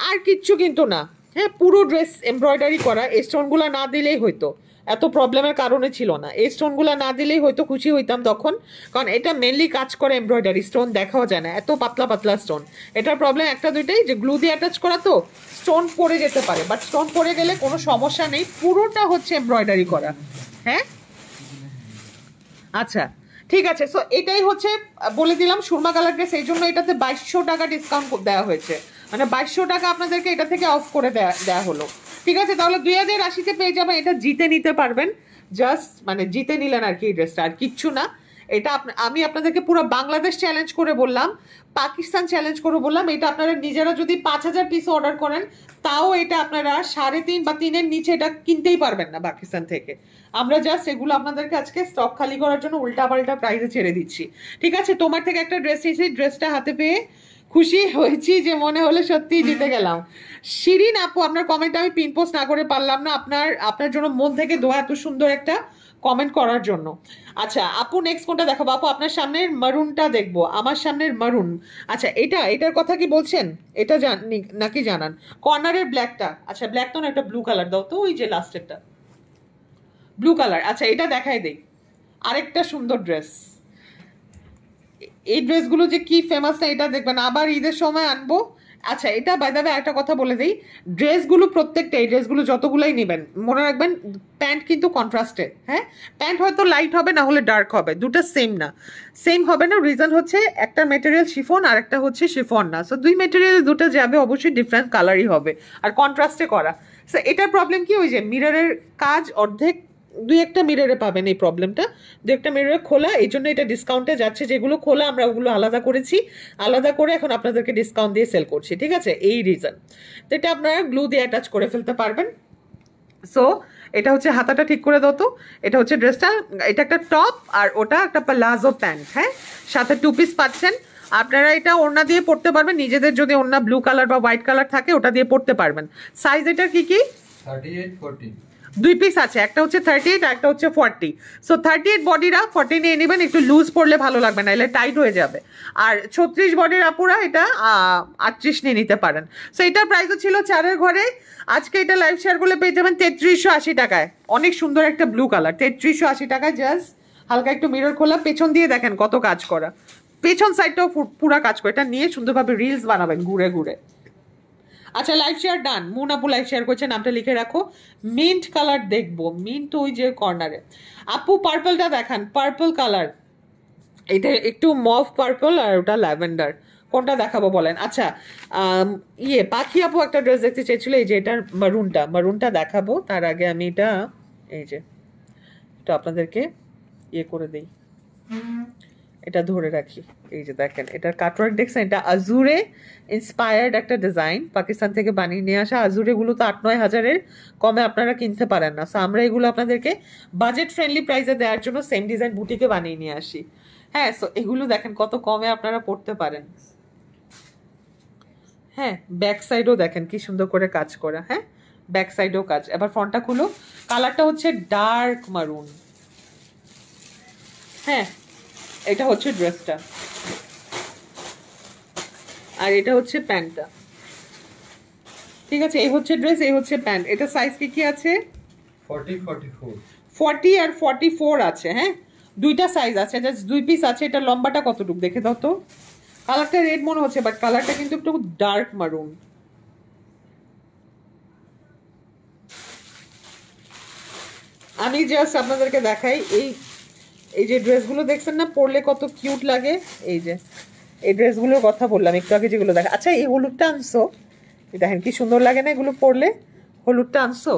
আর কিচ্ছু কিন্তু না। হ্যাঁ, পুরো ড্রেস এমব্রয়ডারি করা। এই স্টোনগুলো না দিলেই হয়তো, এত প্রবলেমের কারণে ছিল না। এই স্টোনগুলো না দিলেই হয়তো খুশি হইতাম তখন, কারণ এটা মেনলি কাজ করে এমব্রয়ডারি, স্টোন দেখাও যায় না, এত পাতলা পাতলা স্টোন। এটার প্রবলেম একটা দুইটাই, যে গ্লু দিয়ে অ্যাটাচ করা তো স্টোন পড়ে যেতে পারে, বাট স্টোন পড়ে গেলে কোনো সমস্যা নেই, পুরোটা হচ্ছে এমব্রয়ডারি করা। হ্যাঁ, আচ্ছা ঠিক আছে। সো এটাই হচ্ছে বলে দিলাম সুরমা কালার ড্রেস, এই জন্য এটাতে 2200 টাকা ডিসকাউন্ট দেওয়া হয়েছে, মানে 2200 টাকা আপনাদেরকে এটা থেকে অফ করে দেওয়া হলো। ঠিক আছে, তাহলে 2080-তে পেয়ে যাবেন। এটা জিতে নিতে পারবেন, জাস্ট মানে জিতে নিলেন আর কি এই ড্রেসটা, আর কিচ্ছু না। এটা আমি আপনাদেরকে পুরো বাংলাদেশ চ্যালেঞ্জ করে বললাম, পাকিস্তান চ্যালেঞ্জ করে বললাম, এটা আপনারা নিজেরা যদি 5000 পিস অর্ডার করেন, তাও এটা আপনারা 3.5 বা 3-এর নিচে এটা কিনতেই পারবেন না পাকিস্তান থেকে। আমরা জাস্ট এগুলো আপনাদেরকে আজকে স্টক খালি করার জন্য উল্টা পাল্টা প্রাইসে ছেড়ে দিচ্ছি। ঠিক আছে, তোমার থেকে একটা ড্রেস নিয়েছি, ড্রেসটা হাতে পেয়ে খুশি হয়েছি যে মনে হলো সত্যি জিতে গেলাম। শিরিন আপু, আপনার কমেন্ট আমি পিন পোস্ট না করে পারলাম না, আপনার জন্য মন থেকে দোয়া, এত সুন্দর একটা কমেন্ট করার জন্য। আচ্ছা আপু, নেক্সট কোনটা দেখাবো আপু? আপনার সামনের মারুনটা দেখবো, আমার সামনের মারুন। আচ্ছা এটার কথা কি বলছেন? এটা নাকি জানান কর্নারের ব্ল্যাকটা? আচ্ছা ব্ল্যাক তো না, একটা ব্লু কালার দাও তো, ওই যে লাস্টেরটা ব্লু কালার। আচ্ছা এটা দেখাই দেই, আরেকটা সুন্দর ড্রেস। এই ড্রেসগুলো যে কি ফেমাস না, এটা দেখবেন আবার ঈদের সময় আনবো। আচ্ছা এটা বাই দ্য ওয়ে একটা কথা বলে দিই, ড্রেসগুলো প্রত্যেকটা, এই ড্রেসগুলো যতগুলোই নেবেন মনে রাখবেন প্যান্ট কিন্তু কন্ট্রাস্টে। হ্যাঁ, প্যান্ট হয়তো লাইট হবে না হলে ডার্ক হবে, দুটো সেম না, সেম হবে না। রিজন হচ্ছে একটা মেটেরিয়াল শিফন আর একটা হচ্ছে শিফন না, সো দুই মেটেরিয়াল দুটো যাবে অবশ্যই ডিফারেন্ট কালারই হবে আর কন্ট্রাস্টে করা। সো এটার প্রবলেম কি, ওই যে মিররের কাজ অর্ধেক, দুই একটা মিররে পাবেন এই প্রবলেমটা, দু একটা মিররে খোলা, এই জন্য এটা ডিসকাউন্টে যাচ্ছে। যেগুলো খোলা আমরা ওগুলো আলাদা করেছি, আলাদা করে এখন আপনাদেরকে ডিসকাউন্ট দিয়ে সেল করছি, ঠিক আছে, এই রিজন। তো এটা আপনারা গ্লু দিয়ে অ্যাটাচ করে ফেলতে পারবেন। সো এটা হচ্ছে হাতাটা ঠিক করে দাও তো, এটা হচ্ছে ড্রেসটা, এটা একটা টপ আর ওটা একটা প্লাজো প্যান্ট। হ্যাঁ, সাথে 2 পিস পাচ্ছেন। আপনারা এটা ওড়না দিয়ে পরতে পারবেন, নিজেদের যদি ওড়না ব্লু কালার বা হোয়াইট কালার থাকে ওটা দিয়ে পরতে পারবেন। সাইজ এটার কি কি? 38 40। 2 পিস আছে, একটা হচ্ছে 38 আর একটা হচ্ছে 40। সো 38 বডিরা 40 নিয়ে নেবেন, একটু লুজ পড়লে ভালো লাগবে না, এলে টাইট হয়ে যাবে। আর 36 বডির আপুরা এটা 38 নিয়ে নিতে পারেন। সো এটার প্রাইসও ছিল 4-এর ঘরে। আজকে এটা লাইভ শেয়ার করলে পেয়ে যাবেন 3380 টাকায়। অনেক সুন্দর একটা ব্লু কালার, 3380 টাকায়। জাস্ট হালকা একটু মিরর খোলা, পেছন দিয়ে দেখেন কত কাজ করা, পেছন সাইডটাও পুরা কাজ করে। এটা নিয়ে সুন্দরভাবে রিলস বানাবেন ঘুরে ঘুরে। আচ্ছা লাইভ শেয়ার ডান, মুন আপু লাইভ শেয়ার করছে, নামটা লিখে রাখো। মিন্ট কালার দেখবো, মিন্ট ওই যে কর্নারে। আপু পার্পলটা দেখান, পার্পল কালার, এটা একটু মভ পার্পল আর ওটা ল্যাভেন্ডার, কোনটা দেখাবো বলেন? আচ্ছা পাখি আপু একটা ড্রেস দেখতে চেয়েছিল, এই যে এটার মারুনটা দেখাবো। তার আগে আমি এটা, এই যে এটা আপনাদেরকে করে দিই, এটা ধরে রাখি। এই যে দেখেন এটার কাটওয়ার্ক দেখছেন, এটা আজুরে ইন্সপায়ার্ড একটা ডিজাইন, পাকিস্তান থেকে বানিয়ে নিয়ে আসা। আজুরেগুলো তো 8-9 হাজারের কমে আপনারা কিনতে পারেন না, সো আমরা এগুলো আপনাদেরকে বাজেট ফ্রেন্ডলি প্রাইসে দেওয়ার জন্য সেম ডিজাইন বুটিকে বানিয়ে নিয়ে আসি। হ্যাঁ, সো এগুলো দেখেন কত কমে আপনারা পড়তে পারেন। হ্যাঁ, ব্যাক সাইডও দেখেন কি সুন্দর করে কাজ করা। হ্যাঁ, ব্যাক সাইডেও কাজ। এবার ফ্রন্টটা খুলো, কালারটা হচ্ছে ডার্ক মারুন। হ্যাঁ, এটা হচ্ছে ড্রেসটা আর এটা হচ্ছে প্যান্টটা, ঠিক আছে। এই হচ্ছে ড্রেস, এই হচ্ছে প্যান্ট। এটা সাইজ কি কি আছে? 40 44। 40 আর 44 আছে। হ্যাঁ, দুইটা সাইজ আছে, জাস্ট 2 পিস আছে। এটা লম্বাটা কতটুকু দেখে দাও তো। কালারটা রেড মনে হচ্ছে, বাট কালারটা কিন্তু একটু ডার্ক মারুন। আমি জাস্ট আপনাদেরকে দেখাই, এই যে ড্রেসগুলো দেখছেন না, পরলে কত কিউট লাগে। এই যে এই ড্রেসগুলোর কথা বললাম একটু আগে যেগুলো দেখা। আচ্ছা এই হলুদটা আনছো, দেখেন কি সুন্দর লাগে না এগুলো পরলে। হলুদটা আনছো?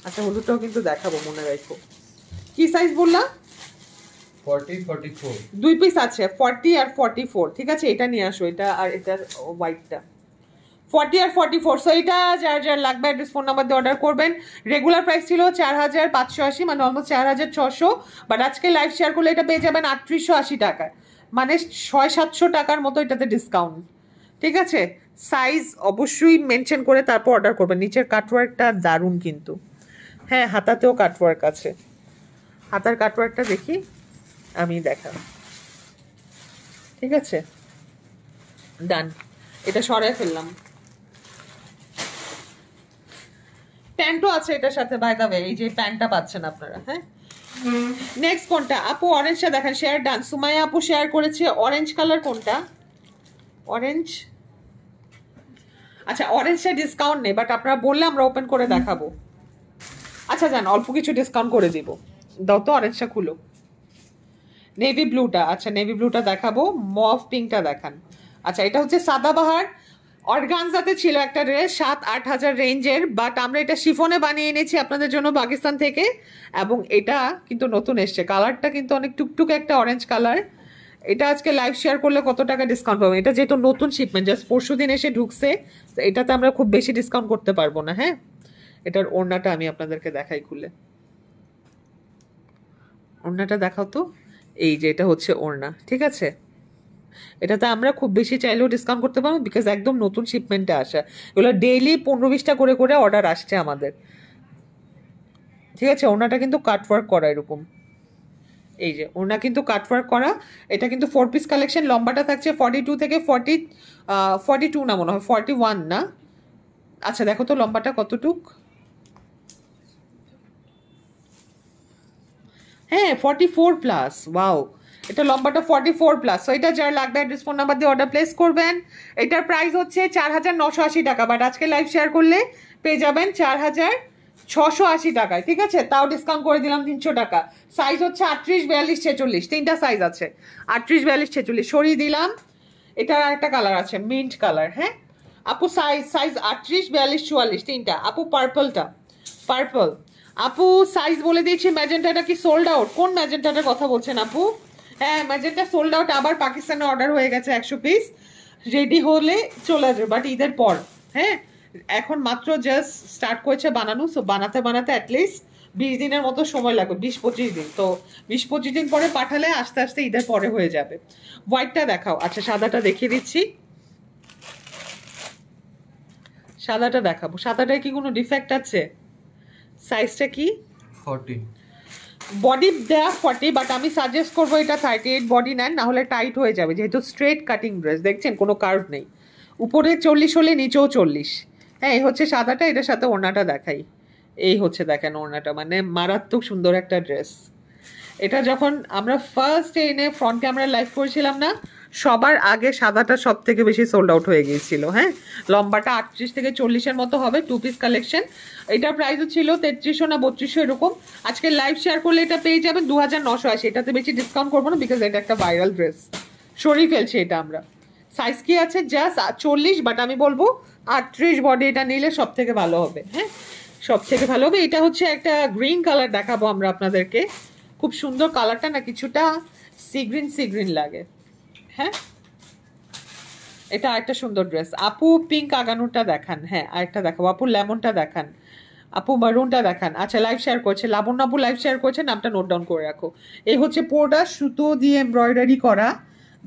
আচ্ছা হলুদটাও কিন্তু দেখাবো, মনে রাখো। কি সাইজ বললাম? 40 44। 2 পিস আছে, 40 আর 44, ঠিক আছে। এটা নিয়ে আসো, এটা আর এটার হোয়াইটটা, 40 আর 44। সো এটা যার যার লাগবে অ্যাড্রেস ফোন নাম্বার দিয়ে অর্ডার করবেন। রেগুলার প্রাইস ছিল 4580, মানে অলমোস্ট 4600, বাট আজকে লাইভ শেয়ার করলে এটা পেয়ে যাবেন 3880 টাকায়, মানে 600-700 টাকার মতো এটাতে ডিসকাউন্ট, ঠিক আছে। সাইজ অবশ্যই মেনশন করে তারপর অর্ডার করবেন। নিচের কাটওয়ার্কটা দারুণ কিন্তু। হ্যাঁ, হাতাতেও কাটওয়ার্ক আছে, হাতার কাটওয়ার্কটা দেখি আমি দেখা, ঠিক আছে ডান। এটা সরাই ফেললাম। প্যান্টও আছে এটার সাথে, বাই দ্য ওয়ে এই যে প্যান্টটা পাচ্ছেন আপনারা। হ্যাঁ, নেক্সট কোনটা আপু? অরেঞ্জটা দেখেন, শেয়ার ডান। সুমাইয়া আপু শেয়ার করেছে অরেঞ্জ কালার, কোনটা অরেঞ্জ? আচ্ছা অরেঞ্জটা ডিসকাউন্ট নেই, বাট আপনারা বললে আমরা ওপেন করে দেখাবো। আচ্ছা জান, অল্প কিছু ডিসকাউন্ট করে দিব, দাও তো অরেঞ্জটা খুলো। নেভি ব্লুটা, আচ্ছা নেভি ব্লুটা দেখাবো, মভ পিঙ্কটা দেখান। আচ্ছা এটা হচ্ছে সাদাবাহার অর্গানজাতে ছিল একটা ড্রেস 7-8 হাজার রেঞ্জের, বাট আমরা এটা শিফনে বানিয়ে এনেছি আপনাদের জন্য পাকিস্তান থেকে, এবং এটা কিন্তু নতুন এসছে। কালারটা কিন্তু অনেক টুকটুক একটা অরেঞ্জ কালার। এটা আজকে লাইভ শেয়ার করলে কত টাকা ডিসকাউন্ট পাবো? এটা যেহেতু নতুন শিপমেন্ট, জাস্ট পরশু দিন এসে ঢুকছে, তো এটাতে আমরা খুব বেশি ডিসকাউন্ট করতে পারবো না। হ্যাঁ, এটার ওড়নাটা আমি আপনাদেরকে দেখাই খুলে, ওড়নাটা দেখাও তো। এই যে এটা হচ্ছে ওড়না, ঠিক আছে। এটাতে আমরা খুব বেশি চাইলেও ডিসকাউন্ট করতে পারবো, বিকজ একদম নতুন শিপমেন্টে আসা। এগুলো ডেইলি 15-20টা করে করে অর্ডার আসছে আমাদের, ঠিক আছে। ওনাটা কিন্তু কাটওয়ার্ক করা এরকম, এই যে ওনা কিন্তু কাটওয়ার্ক করা। এটা কিন্তু 4 পিস কালেকশন। লম্বাটা থাকছে 42 থেকে 42 না, মনে হয় 41 না। আচ্ছা দেখো তো লম্বাটা কতটুক। হ্যাঁ 44 প্লাস, ওয়াও। এটা লম্বাটা 44 প্লাস। সো এটা যার লাগবে অ্যাড্রেস ফোন নাম্বার দিয়ে অর্ডার প্লেস করবেন। এটার প্রাইস হচ্ছে 4980 টাকা, বাট আজকে লাইভ শেয়ার করলে পেয়ে যাবেন 4680 টাকায়, ঠিক আছে। তাও ডিসকাউন্ট করে দিলাম 300 টাকা। সাইজ হচ্ছে 38, 42, 46, তিনটা সাইজ আছে। 38, 42, 46 সরিয়ে দিলাম। এটার একটা কালার আছে মিন্ট কালার, হ্যাঁ আপু। সাইজ 38, 42, 44 তিনটা। আপু পার্পলটা, পার্পল। আপু সাইজ বলে দিয়েছি। ম্যাজেন্টাটা কি সোল্ড আউট? কোন ম্যাজেন্টাটার কথা বলছেন আপু? হ্যাঁ ম্যাজেন্টা সোল্ড আউট। আবার পাকিস্তানে অর্ডার হয়ে গেছে 100 পিস, রেডি হলে চলে আসবে, বাট ঈদের পর। হ্যাঁ এখন মাত্র জাস্ট স্টার্ট করেছে বানানো। সো বানাতে বানাতে অ্যাটলিস্ট 20 দিনের মতো সময় লাগবে, 20-25 দিন। তো 20-25 দিন পরে পাঠালে আস্তে আস্তে ঈদের পরে হয়ে যাবে। হোয়াইটটা দেখাও। আচ্ছা সাদাটা দেখিয়ে দিচ্ছি, সাদাটা দেখাবো। সাদাটায় কি কোনো ডিফেক্ট আছে? সাইজটা কি? 40। বডি দেয়া 40, বাট আমি সাজেস্ট করবো এটা 38 বডি নেন, না হলে টাইট হয়ে যাবে, যেহেতু স্ট্রেট কাটিং ড্রেস। দেখছেন কোনো কার্ভ নেই। উপরে 40 হলে নিচেও 40। হ্যাঁ এই হচ্ছে সাদাটা। এটার সাথে ওড়নাটা দেখাই। এই হচ্ছে দেখেন ওড়নাটা, মানে মারাত্মক সুন্দর একটা ড্রেস। এটা যখন আমরা ফার্স্ট এনে ফ্রন্ট ক্যামেরা লাইভ করেছিলাম না, সবার আগে সাদাটা সব থেকে বেশি সোল্ড আউট হয়ে গিয়েছিল। হ্যাঁ লম্বাটা 38 থেকে 40-এর মতো হবে, 2 পিস কালেকশন। এটার প্রাইসও ছিল 3300 না 3200 এরকম। আজকে লাইভ শেয়ার করলে এটা পেয়ে যাবেন 2980। এটাতে বেশি ডিসকাউন্ট করবো না, বিকজ এটা একটা ভাইরাল ড্রেস। সরিয়ে ফেলছি এটা আমরা। সাইজ কি আছে? জাস্ট 40, বাট আমি বলবো 38 বডি এটা নিলে সব থেকে ভালো হবে। হ্যাঁ সব থেকে ভালো হবে। এটা হচ্ছে একটা গ্রিন কালার দেখাবো আমরা আপনাদেরকে। খুব সুন্দর কালারটা, না কিছুটা সিগ্রিন সিগ্রিন লাগে। হ্যাঁ এটা আরেকটা সুন্দর ড্রেস। আপু পিঙ্ক আগানোটা দেখান। হ্যাঁ আরেকটা দেখাবো। আপু লেমনটা দেখান। আপু মারুনটা দেখান। আচ্ছা লাইভ শেয়ার করছে লাবণ্য আপু, লাইভ শেয়ার করছে, নামটা নোট ডাউন করে রাখো। এই হচ্ছে পুরোটা সুতো দিয়ে এমব্রয়ডারি করা।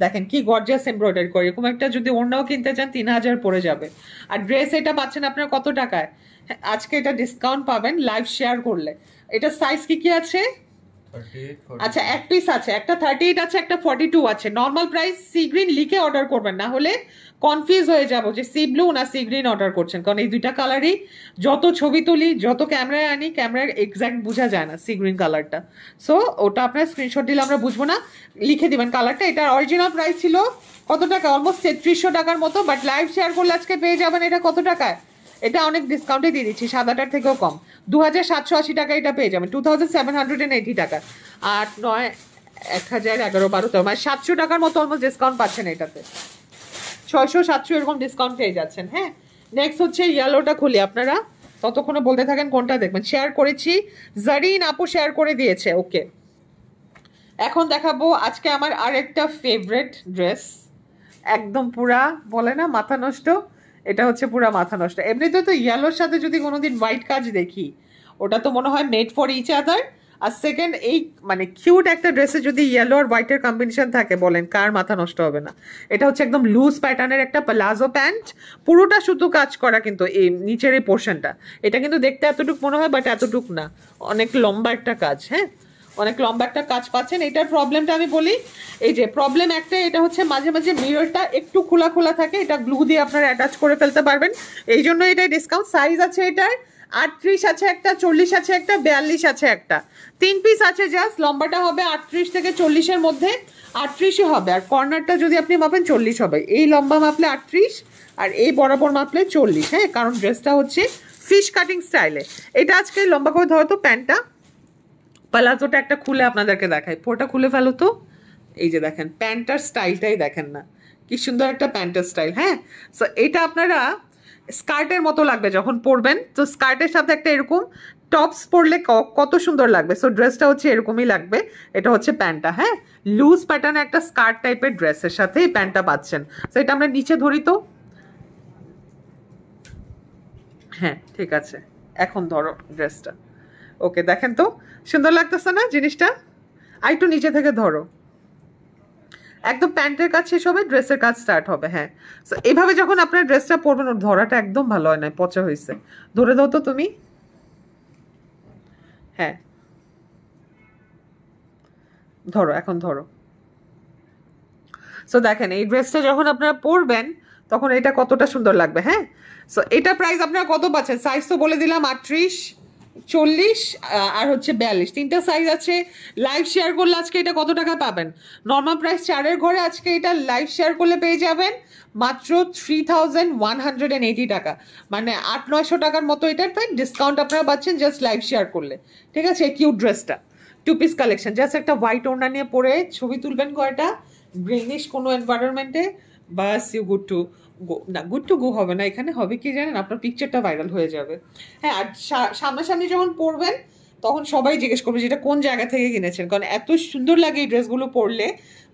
দেখেন কি গর্জিয়াস এমব্রয়ডারি করে। এরকম একটা যদি ওড়নাও কিনতে চান 3000 পড়ে যাবে। আর ড্রেস এটা পাচ্ছেন আপনার কত টাকায়? হ্যাঁ, আজকে এটা ডিসকাউন্ট পাবেন লাইভ শেয়ার করলে। এটা সাইজ কি কি আছে? 38, আচ্ছা এক পিস আছে, একটা 38 আছে, একটা 42 আছে। নর্মাল প্রাইস সি গ্রিন লিখে অর্ডার করবেন, না হলে কনফিউজ হয়ে যাবো যে সি ব্লু না সি গ্রিন অর্ডার করছেন। কারণ এই দুইটা কালারই যত ছবি তুলি, যত ক্যামেরায় আনি, ক্যামেরার এক্স্যাক্ট বোঝা যায় না সি গ্রিন কালারটা। সো ওটা আপনার স্ক্রিনশট দিলে আমরা বুঝবো না, লিখে দিবেন কালারটা। এটার অরিজিনাল প্রাইস ছিল কত টাকা? অলমোস্ট 3300 টাকার মতো, বাট লাইভ শেয়ার করলে আজকে পেয়ে যাবেন এটা কত টাকায়? এটা অনেক ডিসকাউন্টে দিয়ে দিচ্ছি, সাদাটার থেকেও কম। 2780 টাকা এটা পেয়ে যাবেন, 2780 টাকা। 8, 9, 1000, 11, 12, 13, মানে 700 টাকার মতো অলমোস্ট ডিসকাউন্ট পাচ্ছেন এটাতে। 600-700 এরকম ডিসকাউন্ট পেয়ে যাচ্ছেন। হ্যাঁ নেক্সট হচ্ছে ইয়েলোটা খুলি, আপনারা ততক্ষণে বলতে থাকেন কোনটা দেখবেন। শেয়ার করেছি, জারিন আপু শেয়ার করে দিয়েছে। ওকে এখন দেখাবো আজকে আমার আরেকটা ফেভারিট ড্রেস, একদম পুরা বলে না মাথা নষ্ট। এটা হচ্ছে পুরা মাথা নষ্ট। এমনিতে তো ইয়েলোর সাথে যদি কোনোদিন হোয়াইট কাজ দেখি, ওটা তো মনে হয় মেড ফর ইচ আদার। আর সেকেন্ড এই মানে কিউট একটা ড্রেসে যদি ইয়েলো আর হোয়াইটের কম্বিনেশন থাকে, বলেন কার মাথা নষ্ট হবে না? এটা হচ্ছে একদম লুজ প্যাটার্নের একটা প্লাজো প্যান্ট, পুরোটা শুধু কাজ করা, কিন্তু এই নিচের এই পোর্শনটা, এটা কিন্তু দেখতে এতটুক মনে হয়, বাট এতটুক না, অনেক লম্বা একটা কাজ। হ্যাঁ অনেক লম্বা একটা কাজ পাচ্ছেন। এটার প্রবলেমটা আমি বলি, এই যে প্রবলেম একটা, এটা হচ্ছে মাঝে মাঝে মিররটা একটু খোলা খোলা থাকে, এটা গ্লু দিয়ে আপনারা অ্যাটাচ করে ফেলতে পারবেন, এই জন্য এটা ডিসকাউন্ট। সাইজ আছে এটার 38 আছে একটা, 40 আছে একটা, 42 আছে একটা, 3 পিস আছে জাস্ট। লম্বাটা হবে 38 থেকে 40-এর মধ্যে, 38ই হবে। আর কর্নারটা যদি আপনি মাপেন 40 হবে। এই লম্বা মাপলে 38 আর এই বরাবর মাপলে 40। হ্যাঁ কারণ ড্রেসটা হচ্ছে ফিশ কাটিং স্টাইলে। এটা আজকে লম্বা করে ধরো তো প্যান্টটা, প্লাজোটা একটা খুলে আপনাদেরকে দেখাই, পুরোটা খুলে ফেলো তো। এই যে দেখেন প্যান্টার স্টাইলটাই দেখেন না, কি সুন্দর একটা প্যান্টার স্টাইল। হ্যাঁ সো এটা আপনারা স্কার্টের মতো লাগবে যখন পরবেন, তো স্কার্টের সাথে একটা এরকম টপস পরলে কত সুন্দর লাগবে। সো ড্রেসটা হচ্ছে এরকমই লাগবে। এটা হচ্ছে প্যান্টটা। হ্যাঁ লুজ প্যাটার্নে একটা স্কার্ট টাইপের ড্রেসের সাথে এই প্যান্টটা পাচ্ছেন। সো এটা আমরা নিচে ধরি তো। হ্যাঁ ঠিক আছে, এখন ধরো ড্রেসটা। ওকে দেখেন তো সুন্দর লাগতেছে না জিনিসটা? আর একটু নিচে থেকে ধরো। একদম প্যান্টের কাজ শেষ হবে, ড্রেসের কাজ স্টার্ট হবে। হ্যাঁ, সো এইভাবে যখন আপনার ড্রেসটা পরবেন, ওর ধরাটা একদম ভালো হয় না, পচা হয়েছে। ধরে দাও তো তুমি। হ্যাঁ, ধরো, এখন ধরো। সো দেখেন এই ড্রেসটা যখন আপনারা পরবেন তখন এটা কতটা সুন্দর লাগবে। হ্যাঁ, সো এটা প্রাইস আপনারা কত পাচ্ছেন? সাইজ তো বলে দিলাম, 38, 40 আর হচ্ছে 42, তিনটা সাইজ আছে। লাইভ শেয়ার করলে আজকে এটা কত টাকা পাবেন? নর্মাল প্রাইস 4-এর ঘরে আজকে এটা লাইভ শেয়ার করলে পেয়ে যাবেন মাত্র 3180 টাকা, মানে 800-900 টাকার মতো এটার প্রাইস ডিসকাউন্ট আপনারা পাচ্ছেন জাস্ট লাইভ শেয়ার করলে। ঠিক আছে, কিউট ড্রেসটা 2 পিস কালেকশন, জাস্ট একটা হোয়াইট ওড়না নিয়ে পরে ছবি তুলবেন কয়টা গ্রিনিশ কোনো এনভায়রনমেন্টে, বাস ইউ গুড টু গো। না, গুড টু গো হবে না, এখানে হবে কি জানেন, আপনার পিকচারটা ভাইরাল হয়ে যাবে। হ্যাঁ, আর সামনাসামনি যখন পরবেন তখন সবাই জিজ্ঞেস করবে যেটা কোন জায়গা থেকে কিনেছেন, কারণ এত সুন্দর লাগে এই ড্রেসগুলো পরলে।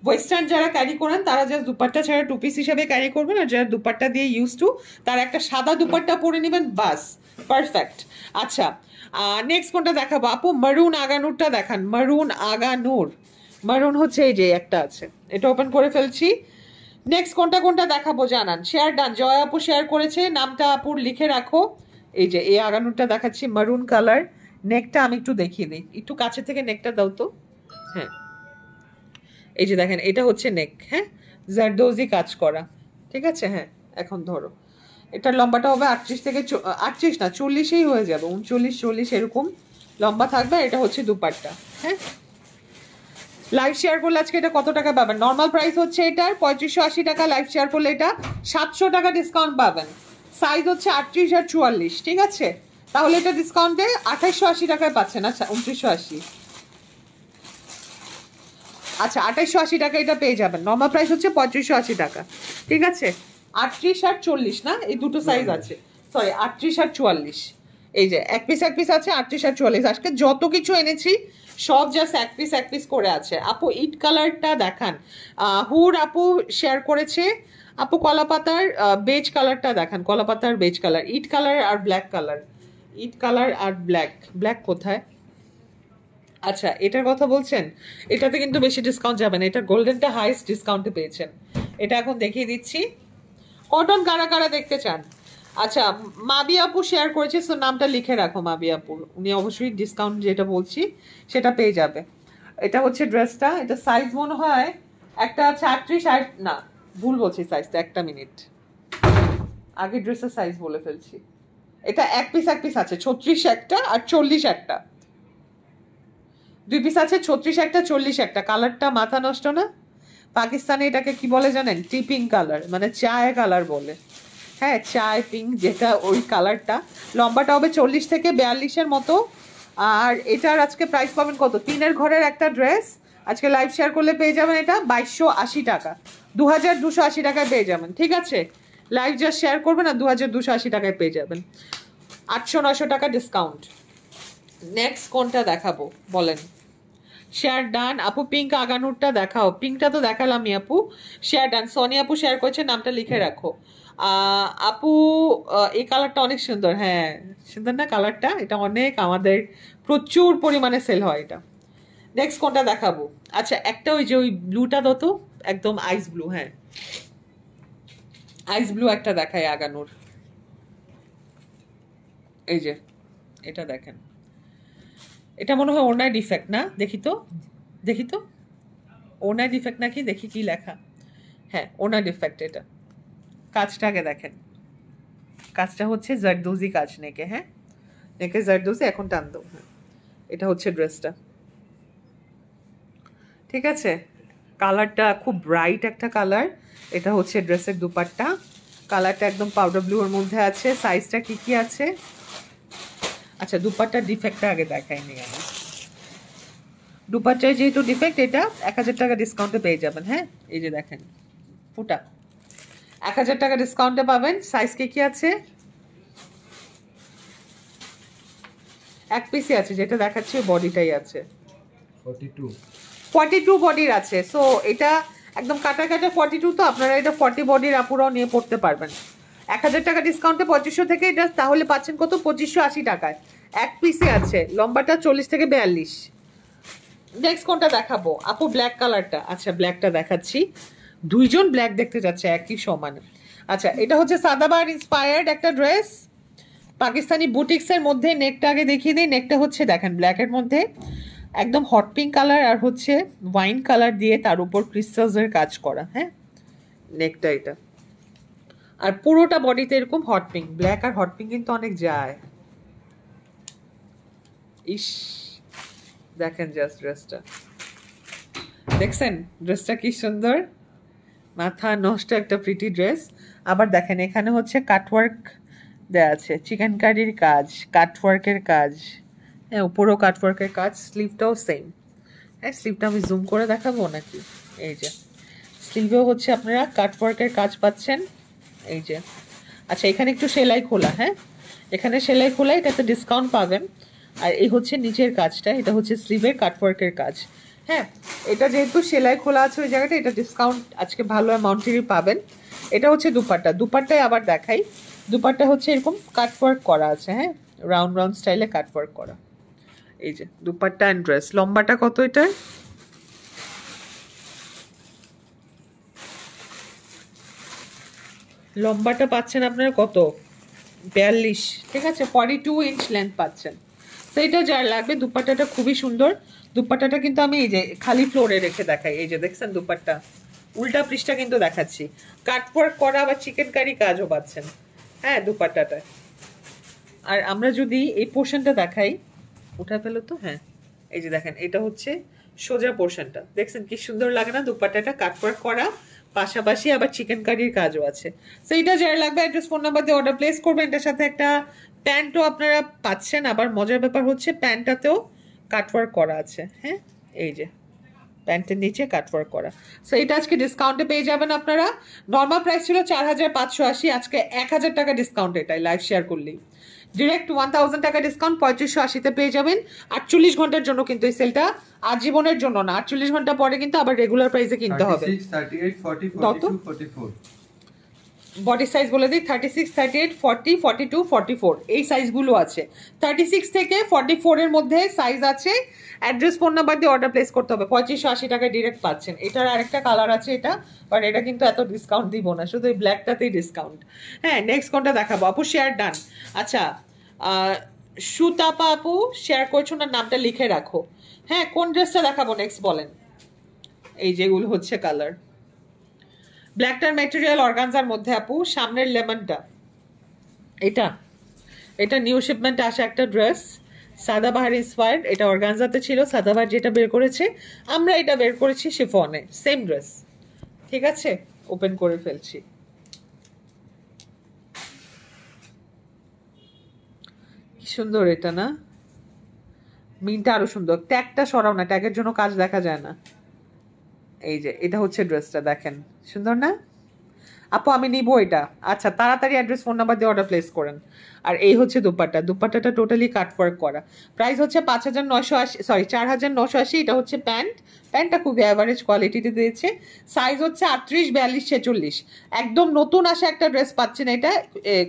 ওয়েস্টার্ন যারা ক্যারি করেন তারা জাস্ট দুপাট্টা ছাড়া 2 পিস হিসাবে ক্যারি করবেন, আর যারা দুপাট্টা দিয়ে ইউজ টু তারা একটা সাদা দুপাট্টা পরে নেবেন, বাস পারফেক্ট। আচ্ছা, নেক্সট কোনটা দেখাবো আপু? মারুন আগানুরটা দেখান। মারুন আগানুর, মারুন হচ্ছে এই যে একটা আছে, এটা ওপেন করে ফেলছি। নেক্সট কোনটা কোনটা দেখাবো জানান। শেয়ার ডান, জয় আপু শেয়ার করেছে, নামটা আপুর লিখে রাখো। এই যে এই আগানুরটা দেখাচ্ছি, মারুন কালার। নেকটা আমি একটু দেখিয়ে দিই, একটু কাছে থেকে নেকটা দাও তো। হ্যাঁ, এই যে দেখেন এটা হচ্ছে নেক। হ্যাঁ, জারদোজি কাজ করা। ঠিক আছে, হ্যাঁ এখন ধরো। এটার লম্বাটা হবে 38 থেকে 38 না 40ই হয়ে যাবে, 39, 40 এরকম লম্বা থাকবে। এটা হচ্ছে দুপাট্টা। হ্যাঁ, লাইভ শেয়ার করলে আজকে এটা কত টাকা পাবেন? নর্মাল প্রাইস হচ্ছে এটার 3580 টাকা, লাইভ শেয়ার করলে এটা 700 টাকা ডিসকাউন্ট পাবেন। সাইজ হচ্ছে 38 আর 44। ঠিক আছে, তাহলে এটা ডিসকাউন্টে 2880 টাকায় পাচ্ছেন। আচ্ছা, 2980। আচ্ছা, 2880 টাকা এটা পেয়ে যাবেন। নর্মাল প্রাইস হচ্ছে 3580 টাকা। ঠিক আছে, 38 আর 40 না, এই দুটো সাইজ আছে, সরি 38 আর 44। এই যে এক পিস আছে 38 আর 44। আজকে যত কিছু এনেছি সব জাস্ট এক পিস করে আছে। আপু ইট কালারটা দেখান। হুর আপু শেয়ার করেছে। আপু কলাপাতার বেজ কালারটা দেখান, কলাপাতার বেজ কালার, ইট কালার আর ব্ল্যাক কালার। ইট কালার আর ব্ল্যাক, ব্ল্যাক কোথায়? আচ্ছা, এটার কথা বলছেন। এটাতে কিন্তু বেশি ডিসকাউন্ট যাবে না, এটা গোল্ডেনটা হাইস্ট ডিসকাউন্টে পেয়েছেন। এটা এখন দেখিয়ে দিচ্ছি। কটন কারা কারা দেখতে চান? আচ্ছা, মাবি আপু শেয়ার করেছে, সো নামটা লিখে রাখো মাবি আপু, উনি অবশ্যই ডিসকাউন্ট যেটা বলছি সেটা পেয়ে যাবে। এটা হচ্ছে ড্রেসটা, এটা সাইজ মনে হয় একটা 38 আর না, ভুল বলছি সাইজটা, একটা মিনিট, আগে ড্রেসের সাইজ বলে ফেলছি। এটা এক পিস আছে, 36 একটা আর 40 একটা, 2 পিস আছে, 36 একটা 40 একটা। কালারটা মাথা নষ্ট না? পাকিস্তানে এটাকে কি বলে জানেন? টিপিং কালার, মানে চায় কালার বলে। হ্যাঁ, চায় পিঙ্ক যেটা, ওই কালারটা। লম্বাটা হবে 40 থেকে 42-এর মতো। আর এটার আজকে প্রাইস পাবেন কত? 3-এর ঘরের একটা ড্রেস আজকে লাইভ শেয়ার করলে পেয়ে যাবেন এটা 2280 টাকা, 2280 টাকায় পেয়ে যাবেন। ঠিক আছে, লাইভ জাস্ট শেয়ার করবেন আর 2280 টাকায় পেয়ে যাবেন, 800-900 টাকা ডিসকাউন্ট। নেক্সট কোনটা দেখাবো বলেন? শেয়ার ডান আপু, পিঙ্ক আগানুরটা দেখাও। পিঙ্কটা তো দেখালামই আপু। শেয়ার ডান, সোনি আপু শেয়ার করছে, নামটা লিখে রাখো। আপু এই কালারটা অনেক সুন্দর। হ্যাঁ, সুন্দর না কালারটা? এটা অনেক আমাদের প্রচুর পরিমাণে সেল হয় এটা। নেক্সট কোনটা দেখাবো? আচ্ছা, একটা ওই যে ওই ব্লুটা দত, একদম আইস ব্লু। হ্যাঁ, আইস ব্লু একটা দেখায় আগানুর। এই যে এটা দেখেন, এটা মনে হয় ওনার ডিফেক্ট না? দেখি তো, দেখি তো, ওনার ডিফেক্ট নাকি, দেখি কি লেখা। হ্যাঁ, ওনার ডিফেক্ট এটা। কাজটাকে দেখেন, কাজটা হচ্ছে জারদোজি কাজ নেকে। হ্যাঁ, নেকে জারদোজি, এখন টান দাও। এটা হচ্ছে ড্রেসটা। ঠিক আছে, কালারটা খুব ব্রাইট একটা কালার। এটা হচ্ছে ড্রেসের দুপাট্টা, কালারটা একদম পাউডার ব্লু এর মধ্যে আছে। সাইজটা কি কি আছে? আচ্ছা, দুপাট্টার ডিফেক্টটা আগে দেখাইনি আমি। দুপাট্টায় যেহেতু ডিফেক্ট, এটা 1000 টাকা ডিসকাউন্টে পেয়ে যাবেন। হ্যাঁ, এই যে দেখেন ফুটা, 1000 টাকা ডিসকাউন্টে পাবেন। সাইজ কি কি আছে? এক পিসই আছে, যেটা দেখাচ্ছি বডিটাই আছে, 42 বডির আছে। সো এটা একদম কাটা কাটা 42, তো আপনারা এটা 40 বডির আপুরাও নিয়ে পড়তে পারবেন। 1000 টাকা ডিসকাউন্টে 2500 থেকে এটা তাহলে পাচ্ছেন কত? 2580 টাকায়। এক পিসে আছে, লম্বাটা 40 থেকে 42। নেক্সট কোনটা দেখাবো আপু? ব্ল্যাক কালারটা। আচ্ছা ব্ল্যাকটা দেখাচ্ছি, দুইজন ব্ল্যাক দেখতে যাচ্ছে একই সমান। আচ্ছা এটা হচ্ছে সাদাবাহার ইন্সপায়ার্ড একটা ড্রেস, পাকিস্তানি বুটিক্সের মধ্যে। নেকটা আগে দেখিয়ে দিই, নেকটা হচ্ছে দেখেন ব্ল্যাকের মধ্যে একদম হট পিঙ্ক কালার আর হচ্ছে ওয়াইন কালার দিয়ে তার উপর ক্রিস্টালসের কাজ করা। হ্যাঁ নেকটা এটা, আর পুরোটা বডিতে এরকম হট পিঙ্ক। ব্ল্যাক আর হট পিঙ্ক কিন্তু অনেক যায়। ইস দেখেন জাস্ট ড্রেসটা, দেখছেন ড্রেসটা কি সুন্দর, মাথা নষ্ট একটা প্রিটি ড্রেস। আবার দেখেন এখানে হচ্ছে কাটওয়ার্ক দেওয়া আছে, চিকেন কারির কাজ, কাটওয়ার্কের কাজ। হ্যাঁ উপরও কাটওয়ার্কের কাজ, স্লিভটাও সেম। হ্যাঁ স্লিভটা আমি জুম করে দেখাবো নাকি? এই যে স্লিভেও হচ্ছে আপনারা কাটওয়ার্কের কাজ পাচ্ছেন। এই যে আচ্ছা এখানে একটু সেলাই খোলা, হ্যাঁ এখানে সেলাই খোলা, এটাতে ডিসকাউন্ট পাবেন। আর এই হচ্ছে নিচের কাজটা, এটা হচ্ছে স্লিভের কাটওয়ার্কের কাজ। হ্যাঁ এটা যেহেতু সেলাই খোলা আছে ওই জায়গাটা, এটা ডিসকাউন্ট আজকে ভালো অ্যামাউন্টেরই পাবেন। এটা হচ্ছে দুপাট্টা, দুপাট্টায় আবার দেখাই, দুপাট্টা হচ্ছে এরকম কাটওয়ার্ক করা আছে। হ্যাঁ রাউন্ড রাউন্ড স্টাইলে কাটওয়ার্ক করা। এই যে দুপাট্টা অ্যান্ড ড্রেস। লম্বাটা কত এটার? লম্বাটা পাচ্ছেন আপনারা কত? 42, ঠিক আছে 42 ইঞ্চ লেন্থ পাচ্ছেন। তো এটা যার লাগবে, দুপাট্টাটা খুবই সুন্দর। দুপাট্টাটা কিন্তু আমি এই যে খালি ফ্লোরে রেখে দেখাই, এই যে দেখছেন দুপাট্টা উল্টা পৃষ্ঠা কিন্তু দেখাচ্ছি, কাটওয়ার্ক করা বা চিকেন কারি কাজও পাচ্ছেন। হ্যাঁ দুপাট্টাটা। আর আমরা যদি এই পোর্শনটা দেখাই, উঠা ফেলো তো, হ্যাঁ এই যে দেখেন এটা হচ্ছে সোজা পোর্শনটা, দেখছেন কি সুন্দর লাগে না? দুপাট্টাটা কাটওয়ার্ক করা, পাশাপাশি আবার চিকেন কারির কাজও আছে। তো এটা যারা লাগবে অ্যাড্রেস ফোন নাম্বার দিয়ে অর্ডার প্লেস করবেন। এটার সাথে একটা প্যান্টও আপনারা পাচ্ছেন। আবার মজার ব্যাপার হচ্ছে প্যান্টটাতেও কাটওয়ার্ক করা আছে। হ্যাঁ এই যে প্যান্টের নিচে কাটওয়ার্ক করা। সো এটা আজকে ডিসকাউন্টে পেয়ে যাবেন আপনারা। নর্মাল প্রাইস ছিল 4580, আজকে 1000 টাকা ডিসকাউন্ট, এটাই লাইভ শেয়ার করলেই ডিরেক্ট 1000 টাকা ডিসকাউন্ট 3580-তে পেয়ে যাবেন। 48 ঘন্টার জন্য কিন্তু এই সেলটা, আজীবনের জন্য না। 48 ঘন্টা পরে কিন্তু আবার রেগুলার প্রাইসে কিনতে হবে। 36, 38, 40, 42, 44 বডি সাইজ বলে দিই, 36, 38, 40, 42, 44 এই সাইজগুলো আছে। 36 থেকে 44 এর মধ্যে সাইজ আছে। অ্যাড্রেস ফোন নাম্বার দিয়ে অর্ডার প্লেস করতে হবে। 3580 টাকায় ডিরেক্ট পাচ্ছেন। এটার আরেকটা কালার আছে এটা, বাট এটা কিন্তু এত ডিসকাউন্ট দিব না, শুধু এই ব্ল্যাকটাতেই ডিসকাউন্ট। হ্যাঁ নেক্সট কোনটা দেখাবো আপু? Share done. আচ্ছা সুতাপা আপু শেয়ার করছো না, নামটা লিখে রাখো। হ্যাঁ কোন ড্রেসটা দেখাবো নেক্সট বলেন? এই যেগুলো হচ্ছে কালার, ব্ল্যাকটার ম্যাটেরিয়াল অর্গানজার মধ্যে আপু, সামনের লেমনটা এটা, এটা নিউ শিপমেন্ট আসে একটা ড্রেস, সাদাবাহার ইন্সপায়ার্ড। এটা অর্গানজাতে ছিল, সাদাবাহার যেটা বের করেছে আমরা এটা বের করেছি শিফনে, সেম ড্রেস। ঠিক আছে ওপেন করে ফেলছি। কি সুন্দর এটা না? মিনটা আরো সুন্দর। ট্যাগটা সরাও না, ট্যাগের জন্য কাজ দেখা যায় না। এই যে এটা হচ্ছে ড্রেসটা, দেখেন সুন্দর না আপু? আমি নিবো এটা। আচ্ছা তাড়াতাড়ি অ্যাড্রেস ফোন নাম্বার দিয়ে অর্ডার প্লেস করেন। আর এই হচ্ছে দুপাট্টা, দুপাট্টাটা টোটালি কাটওয়ার্ক করা। প্রাইস হচ্ছে 5980, সরি 4980। এটা হচ্ছে প্যান্ট, প্যান্টটা খুব অ্যাভারেজ কোয়ালিটিতে দিয়েছে। সাইজ হচ্ছে 38, 42, 46। একদম নতুন আসা একটা ড্রেস পাচ্ছেন এটা,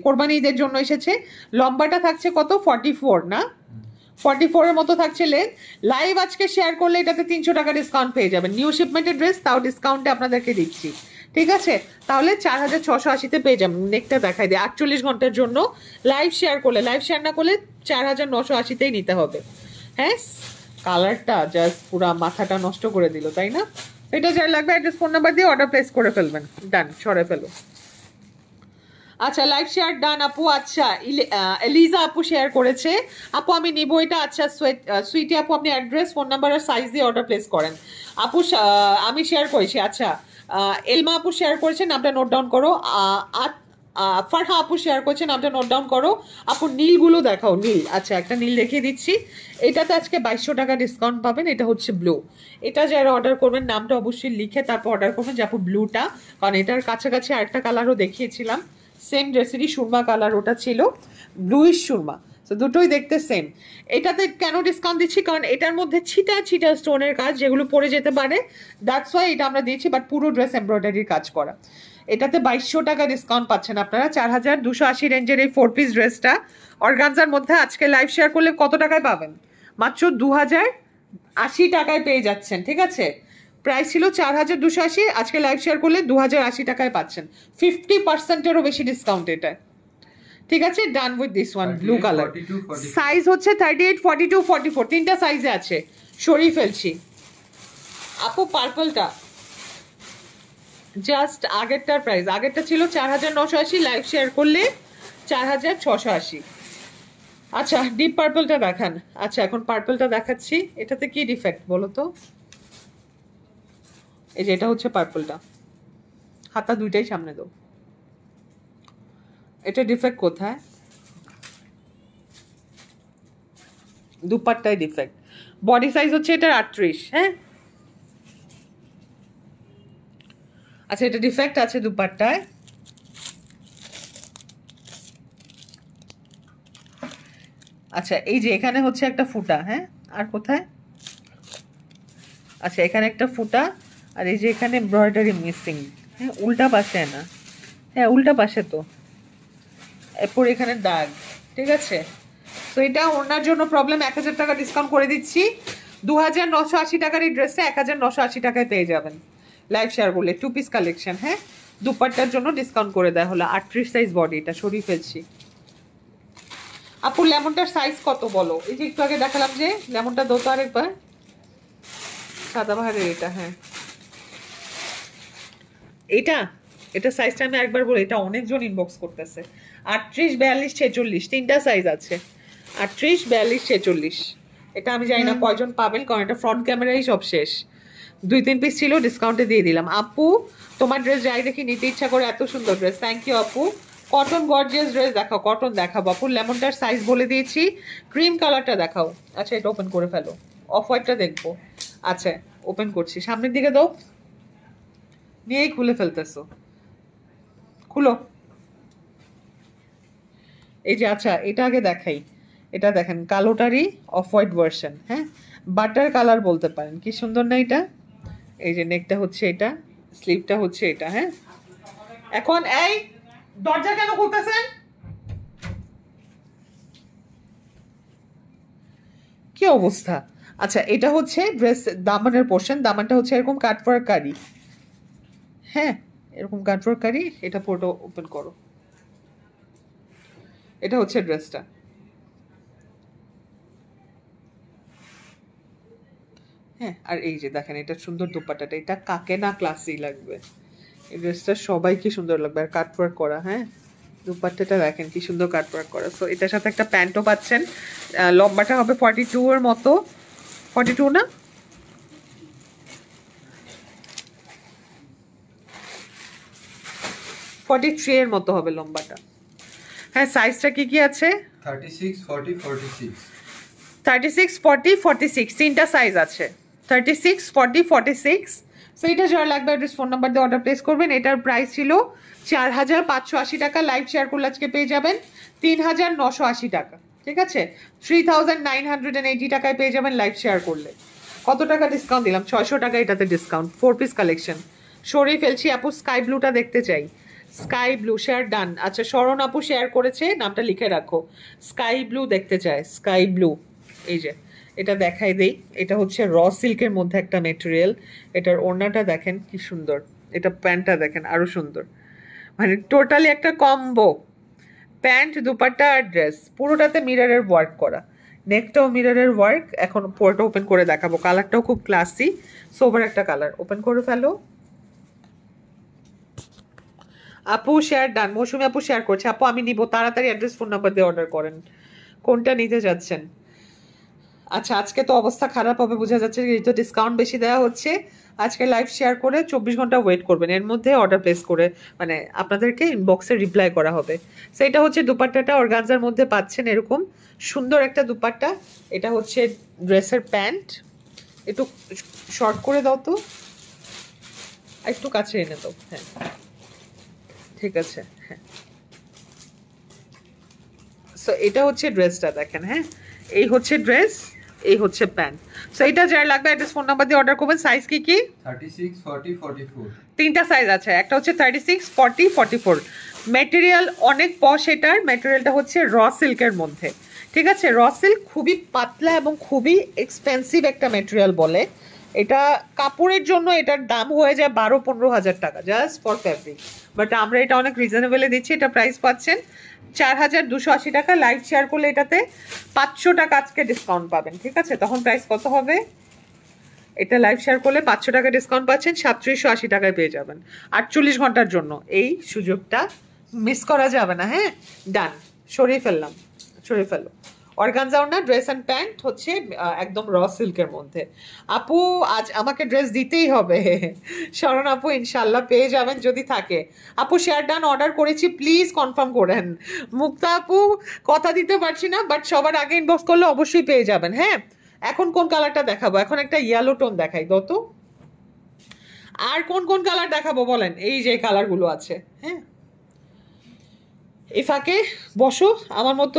কোরবানি ঈদের জন্য এসেছে। লম্বাটা থাকছে কত? 44 না? 44 এর মতো থাকছে লেন্থ। লাইভ আজকে শেয়ার করলে এটাতে 300 টাকা ডিসকাউন্ট পেয়ে যাবেন। নিউ শিপমেন্টের ড্রেস, তাও ডিসকাউন্টে আপনাদেরকে দিচ্ছি। ঠিক আছে তাহলে 4680-তে পেয়ে যাবেন। নেকটা দেখাই দিই, 48 ঘন্টার জন্য লাইভ শেয়ার করলে, লাইভ শেয়ার না করলে 4980-তেই নিতে হবে। হ্যাঁ কালারটা জাস্ট পুরা মাথাটা নষ্ট করে দিল, তাই না? এটা যার লাগবে অ্যাড্রেস ফোন নাম্বার দিয়ে অর্ডার প্লেস করে ফেলবেন। ডান, সরে ফেলো। আচ্ছা লাইভ শেয়ার ডান আপু। আচ্ছা এলিজা আপু শেয়ার করেছে, আপু আমি নিব এটা। আচ্ছা সুইটি আপু আপনি অ্যাড্রেস ফোন নাম্বার আর সাইজ দিয়ে অর্ডার প্লেস করেন। আপু আমি শেয়ার করেছি। আচ্ছা এলমা আপু শেয়ার করেছেন, নামটা নোট ডাউন করো। ফারহা আপু শেয়ার করছেন, নামটা নোট ডাউন করো। আপু নীলগুলো দেখাও, নীল। আচ্ছা একটা নীল দেখিয়ে দিচ্ছি, এটাতে আজকে 2200 টাকা ডিসকাউন্ট পাবেন। এটা হচ্ছে ব্লু। এটা যারা অর্ডার করবেন নামটা অবশ্যই লিখে তারপর অর্ডার করবেন যে আপু ব্লুটা, কারণ এটার কাছাকাছি আরেকটা কালারও দেখিয়েছিলাম সেম ড্রেসেরই, সুরমা কালার ওটা ছিল, ব্লুইশ সুরমা। তো দুটোই দেখতে সেম। এটাতে কেন ডিসকাউন্ট দিচ্ছি? কারণ এটার মধ্যে ছিটা ছিটা স্টোনের কাজ, যেগুলো পরে যেতে পারে, দ্যাটস ওয়াই এটা আমরা দিয়েছি। বাট পুরো ড্রেস এমব্রয়ডারির কাজ করা। এটাতে 2200 টাকা ডিসকাউন্ট পাচ্ছেন আপনারা। 4280 রেঞ্জের এই 4 পিস ড্রেসটা অর্গানজার মধ্যে আজকে লাইভ শেয়ার করলে কত টাকায় পাবেন? মাত্র 80 টাকায় পেয়ে যাচ্ছেন, ঠিক আছে? প্রাইস ছিল 4280, আজকে লাইভ শেয়ার করলে 2080 টাকায় পাচ্ছেন। 50%-এরও বেশি ডিসকাউন্ট এটা, ঠিক আছে? Done with this one, blue colour. Size হচ্ছে 38, 42, 44, তিনটা সাইজে আছে। সরিয়ে ফেলছি আপু পার্পলটা, জাস্ট আগেরটার প্রাইস, আগেরটা ছিল 4980, লাইভ শেয়ার করলে 4680। আচ্ছা ডিপ পার্পলটা দেখান। আচ্ছা এখন পার্পলটা দেখাচ্ছি, এটাতে কি ডিফেক্ট বলো তো? এই যে এটা হচ্ছে পার্পলটা, হাতা দুইটাই সামনে দাও। এটা ডিফেক্ট কোথায়? দুপাট্টায় ডিফেক্ট। বডি সাইজ হচ্ছে এটার 38, হ্যাঁ? আচ্ছা এটা ডিফেক্ট আছে দুপাট্টায়। আচ্ছা এই যে এখানে হচ্ছে একটা ফুটা, হ্যাঁ? আর কোথায়? আচ্ছা এখানে একটা ফুটা, আর এই যে এখানে এমব্রয়ডারি মিসিং, হ্যাঁ? উল্টা পাশে না, হ্যাঁ উল্টা পাশে তো, এরপর এখানে দাগ, ঠিক আছে? তো এটা ওনার জন্য প্রবলেম। 1000 টাকা ডিসকাউন্ট করে দিচ্ছি। 2980 টাকার এই ড্রেসটা 1980 টাকায় পেয়ে যাবেন লাইভ শেয়ার করলে। 2 পিস কালেকশন, হ্যাঁ? দুপাট্টার জন্য ডিসকাউন্ট করে দেওয়া হলো। 38 সাইজ বডি, এটা সরিয়ে ফেলছি। আপু লেমনটার সাইজ কত বলো? এই যে একটু আগে দেখালাম যে লেমনটা দো তো আরেকবার, সাদাবাহারের এটা, হ্যাঁ এটা, এটা সাইজটা আমি একবার বলি, এটা অনেকজন ইনবক্স করতেছে। 38, 42, 46 তিনটা সাইজ আছে। 38, 42, 46, এটা আমি জানি না কয়জন পাবেন, কারণ এটা ফ্রন্ট ক্যামেরাই সব শেষ। 2-3 পিস ছিল, ডিসকাউন্টে দিয়ে দিলাম। আপু তোমার ড্রেস যাই দেখি নিতে ইচ্ছা করে, এত সুন্দর ড্রেস। থ্যাংক ইউ আপু। কটন গর্জিয়াস ড্রেস দেখাও, কটন দেখাবো আপু। লেমনটার সাইজ বলে দিয়েছি। ক্রিম কালারটা দেখাও। আচ্ছা এটা ওপেন করে ফেলো, অফ হোয়াইটটা দেখবো। আচ্ছা ওপেন করছি, সামনের দিকে দাও, নিয়েই খুলে ফেলতেছো, খুলো। এই যে আচ্ছা এটা আগে দেখাই, এটা দেখেন কালোটারই অফ হোয়াইট ভার্সন, হ্যাঁ? বাটার কালার বলতে পারেন, কি সুন্দর না এটা? এই যে নেকটা হচ্ছে এটা, স্লিভটা হচ্ছে এটা, হ্যাঁ? এখন এই দরজা কেন খুলতেছেন? কি অবস্থা! আচ্ছা এটা হচ্ছে ড্রেস দামানের পোর্শন, দামানটা হচ্ছে এরকম কাটওয়ার্ক কারি, হ্যাঁ এরকম কাটওয়ার্ক কারি। এটা পুরোটা ওপেন করো, এটা হচ্ছে ড্রেসটা, হ্যাঁ? আর এই যে দেখেন এটা সুন্দর দোপাট্টাটা, এটা কাকে না ক্লাসি লাগবে? এই ড্রেসটা সবাইকে সুন্দর লাগবে, আর কাটওয়ার্ক করা, হ্যাঁ? দুপাট্টাটা দেখেন কি সুন্দর কাটওয়ার্ক করা। সো এটার সাথে একটা প্যান্টও পাচ্ছেন। লম্বাটা হবে 42 এর মতো, 42 না, 43 এর মতো হবে লম্বাটা, হ্যাঁ? সাইজটা কি কি আছে? 36, 40, 46, 36, 40, 46 তিনটা সাইজ আছে। 36, 40, 46। সো এটা যারা লাগবে অ্যাড্রেস ফোন নাম্বার দিয়ে অর্ডার প্লেস করবেন। এটার প্রাইস ছিল 4580 টাকা, লাইভ শেয়ার করলে আজকে পেয়ে যাবেন 3980 টাকা, ঠিক আছে? 3980 টাকায় পেয়ে যাবেন লাইভ শেয়ার করলে। কত টাকা ডিসকাউন্ট দিলাম? 600 টাকা এটাতে ডিসকাউন্ট। 4 পিস কালেকশন সরিয়ে ফেলছি। আপু স্কাই ব্লুটা দেখতে চাই, স্কাই ব্লু শেয়ার ডান। আচ্ছা শরণ আপু শেয়ার করেছে, নামটা লিখে রাখো। স্কাই ব্লু দেখতে চায়, স্কাই ব্লু। এই যে এটা দেখাই দেই, এটা হচ্ছে র সিল্কের মধ্যে একটা মেটেরিয়াল। এটার ওড়নাটা দেখেন কি সুন্দর, এটা প্যান্টটা দেখেন আরো সুন্দর, মানে টোটালি একটা কম্বো। প্যান্ট, দুপাট্টা আর ড্রেস, পুরোটাতে মিররের ওয়ার্ক করা, নেকটাও মিররের ওয়ার্ক। এখন পুরোটা ওপেন করে দেখাবো। কালারটাও খুব ক্লাসি, সোবার একটা কালার। ওপেন করে ফেলো আপু, শেয়ার ডান। মৌসুমি আপু শেয়ার করছে। আপু আমি নিব, তাড়াতাড়ি অ্যাড্রেস ফোন নাম্বার দিয়ে অর্ডার করেন, কোনটা নিতে যাচ্ছেন? আচ্ছা আজকে তো অবস্থা খারাপ হবে বোঝা যাচ্ছে, যেহেতু ডিসকাউন্ট বেশি দেওয়া হচ্ছে। আজকে লাইভ শেয়ার করে 24 ঘন্টা ওয়েট করবেন, এর মধ্যে অর্ডার প্লেস করে মানে আপনাদেরকে ইনবক্সে রিপ্লাই করা হবে। সেটা হচ্ছে দুপাট্টাটা অর্গানজার মধ্যে পাচ্ছেন, এরকম সুন্দর একটা দুপাট্টা। এটা হচ্ছে ড্রেসের প্যান্ট, একটু শর্ট করে দাও তো, একটু কাছে এনে দাও, হ্যাঁ ঠিক আছে, হ্যাঁ। সো এটা হচ্ছে ড্রেসটা দেখেন, হ্যাঁ এই হচ্ছে ড্রেস, এই হচ্ছে প্যান্ট। সো এটা যার লাগবে অ্যাড্রেস ফোন নাম্বার দিয়ে অর্ডার করবেন। সাইজ কি কি? 36, 40, 44, তিনটা সাইজ আছে, একটা হচ্ছে 36, 40, 44। ম্যাটেরিয়াল অনেক পশ, এটার ম্যাটেরিয়ালটা হচ্ছে র সিল্কের মধ্যে, ঠিক আছে, র সিল্ক খুবই পাতলা এবং খুবই এক্সপেন্সিভ একটা মেটেরিয়াল বলে। এটা কাপড়ের জন্য এটার দাম হয়ে যায় 12-15 হাজার টাকা জাস্ট ফর ফ্যাব্রিক, বাট আমরা এটা অনেক রিজনেবলে দিচ্ছি। এটা প্রাইস পাচ্ছেন 4280 টাকা। লাইভ শেয়ার করলে এটাতে 500 টাকা আজকে ডিসকাউন্ট পাবেন। ঠিক আছে, তখন প্রাইস কত হবে? এটা লাইভ শেয়ার করলে 500 টাকা ডিসকাউন্ট পাচ্ছেন, 3780 টাকায় পেয়ে যাবেন 48 ঘন্টার জন্য। এই সুযোগটা মিস করা যাবে না। হ্যাঁ, ডান, সরিয়ে ফেললাম, সরিয়ে ফেলো। অর্গানজা ওড়না, ড্রেস অ্যান্ড প্যান্ট হচ্ছে একদম র সিল্কের মধ্যে। আপু আজ আমাকে ড্রেস দিতেই হবে। শরণ আপু ইনশাল্লাহ পেয়ে যাবেন যদি থাকে। আপু শেয়ার ডান, অর্ডার করেছি, প্লিজ কনফার্ম করেন। মুক্তা আপু কথা দিতে পারছি না, বাট সবার আগে ইনবক্স করলে অবশ্যই পেয়ে যাবেন। হ্যাঁ, এখন কোন কালারটা দেখাবো? এখন একটা ইয়েলো টোন দেখাই দত। আর কোন কোন কালার দেখাবো বলেন? এই যে কালারগুলো আছে। হ্যাঁ, এই ফাঁকে বসো, আমার মতো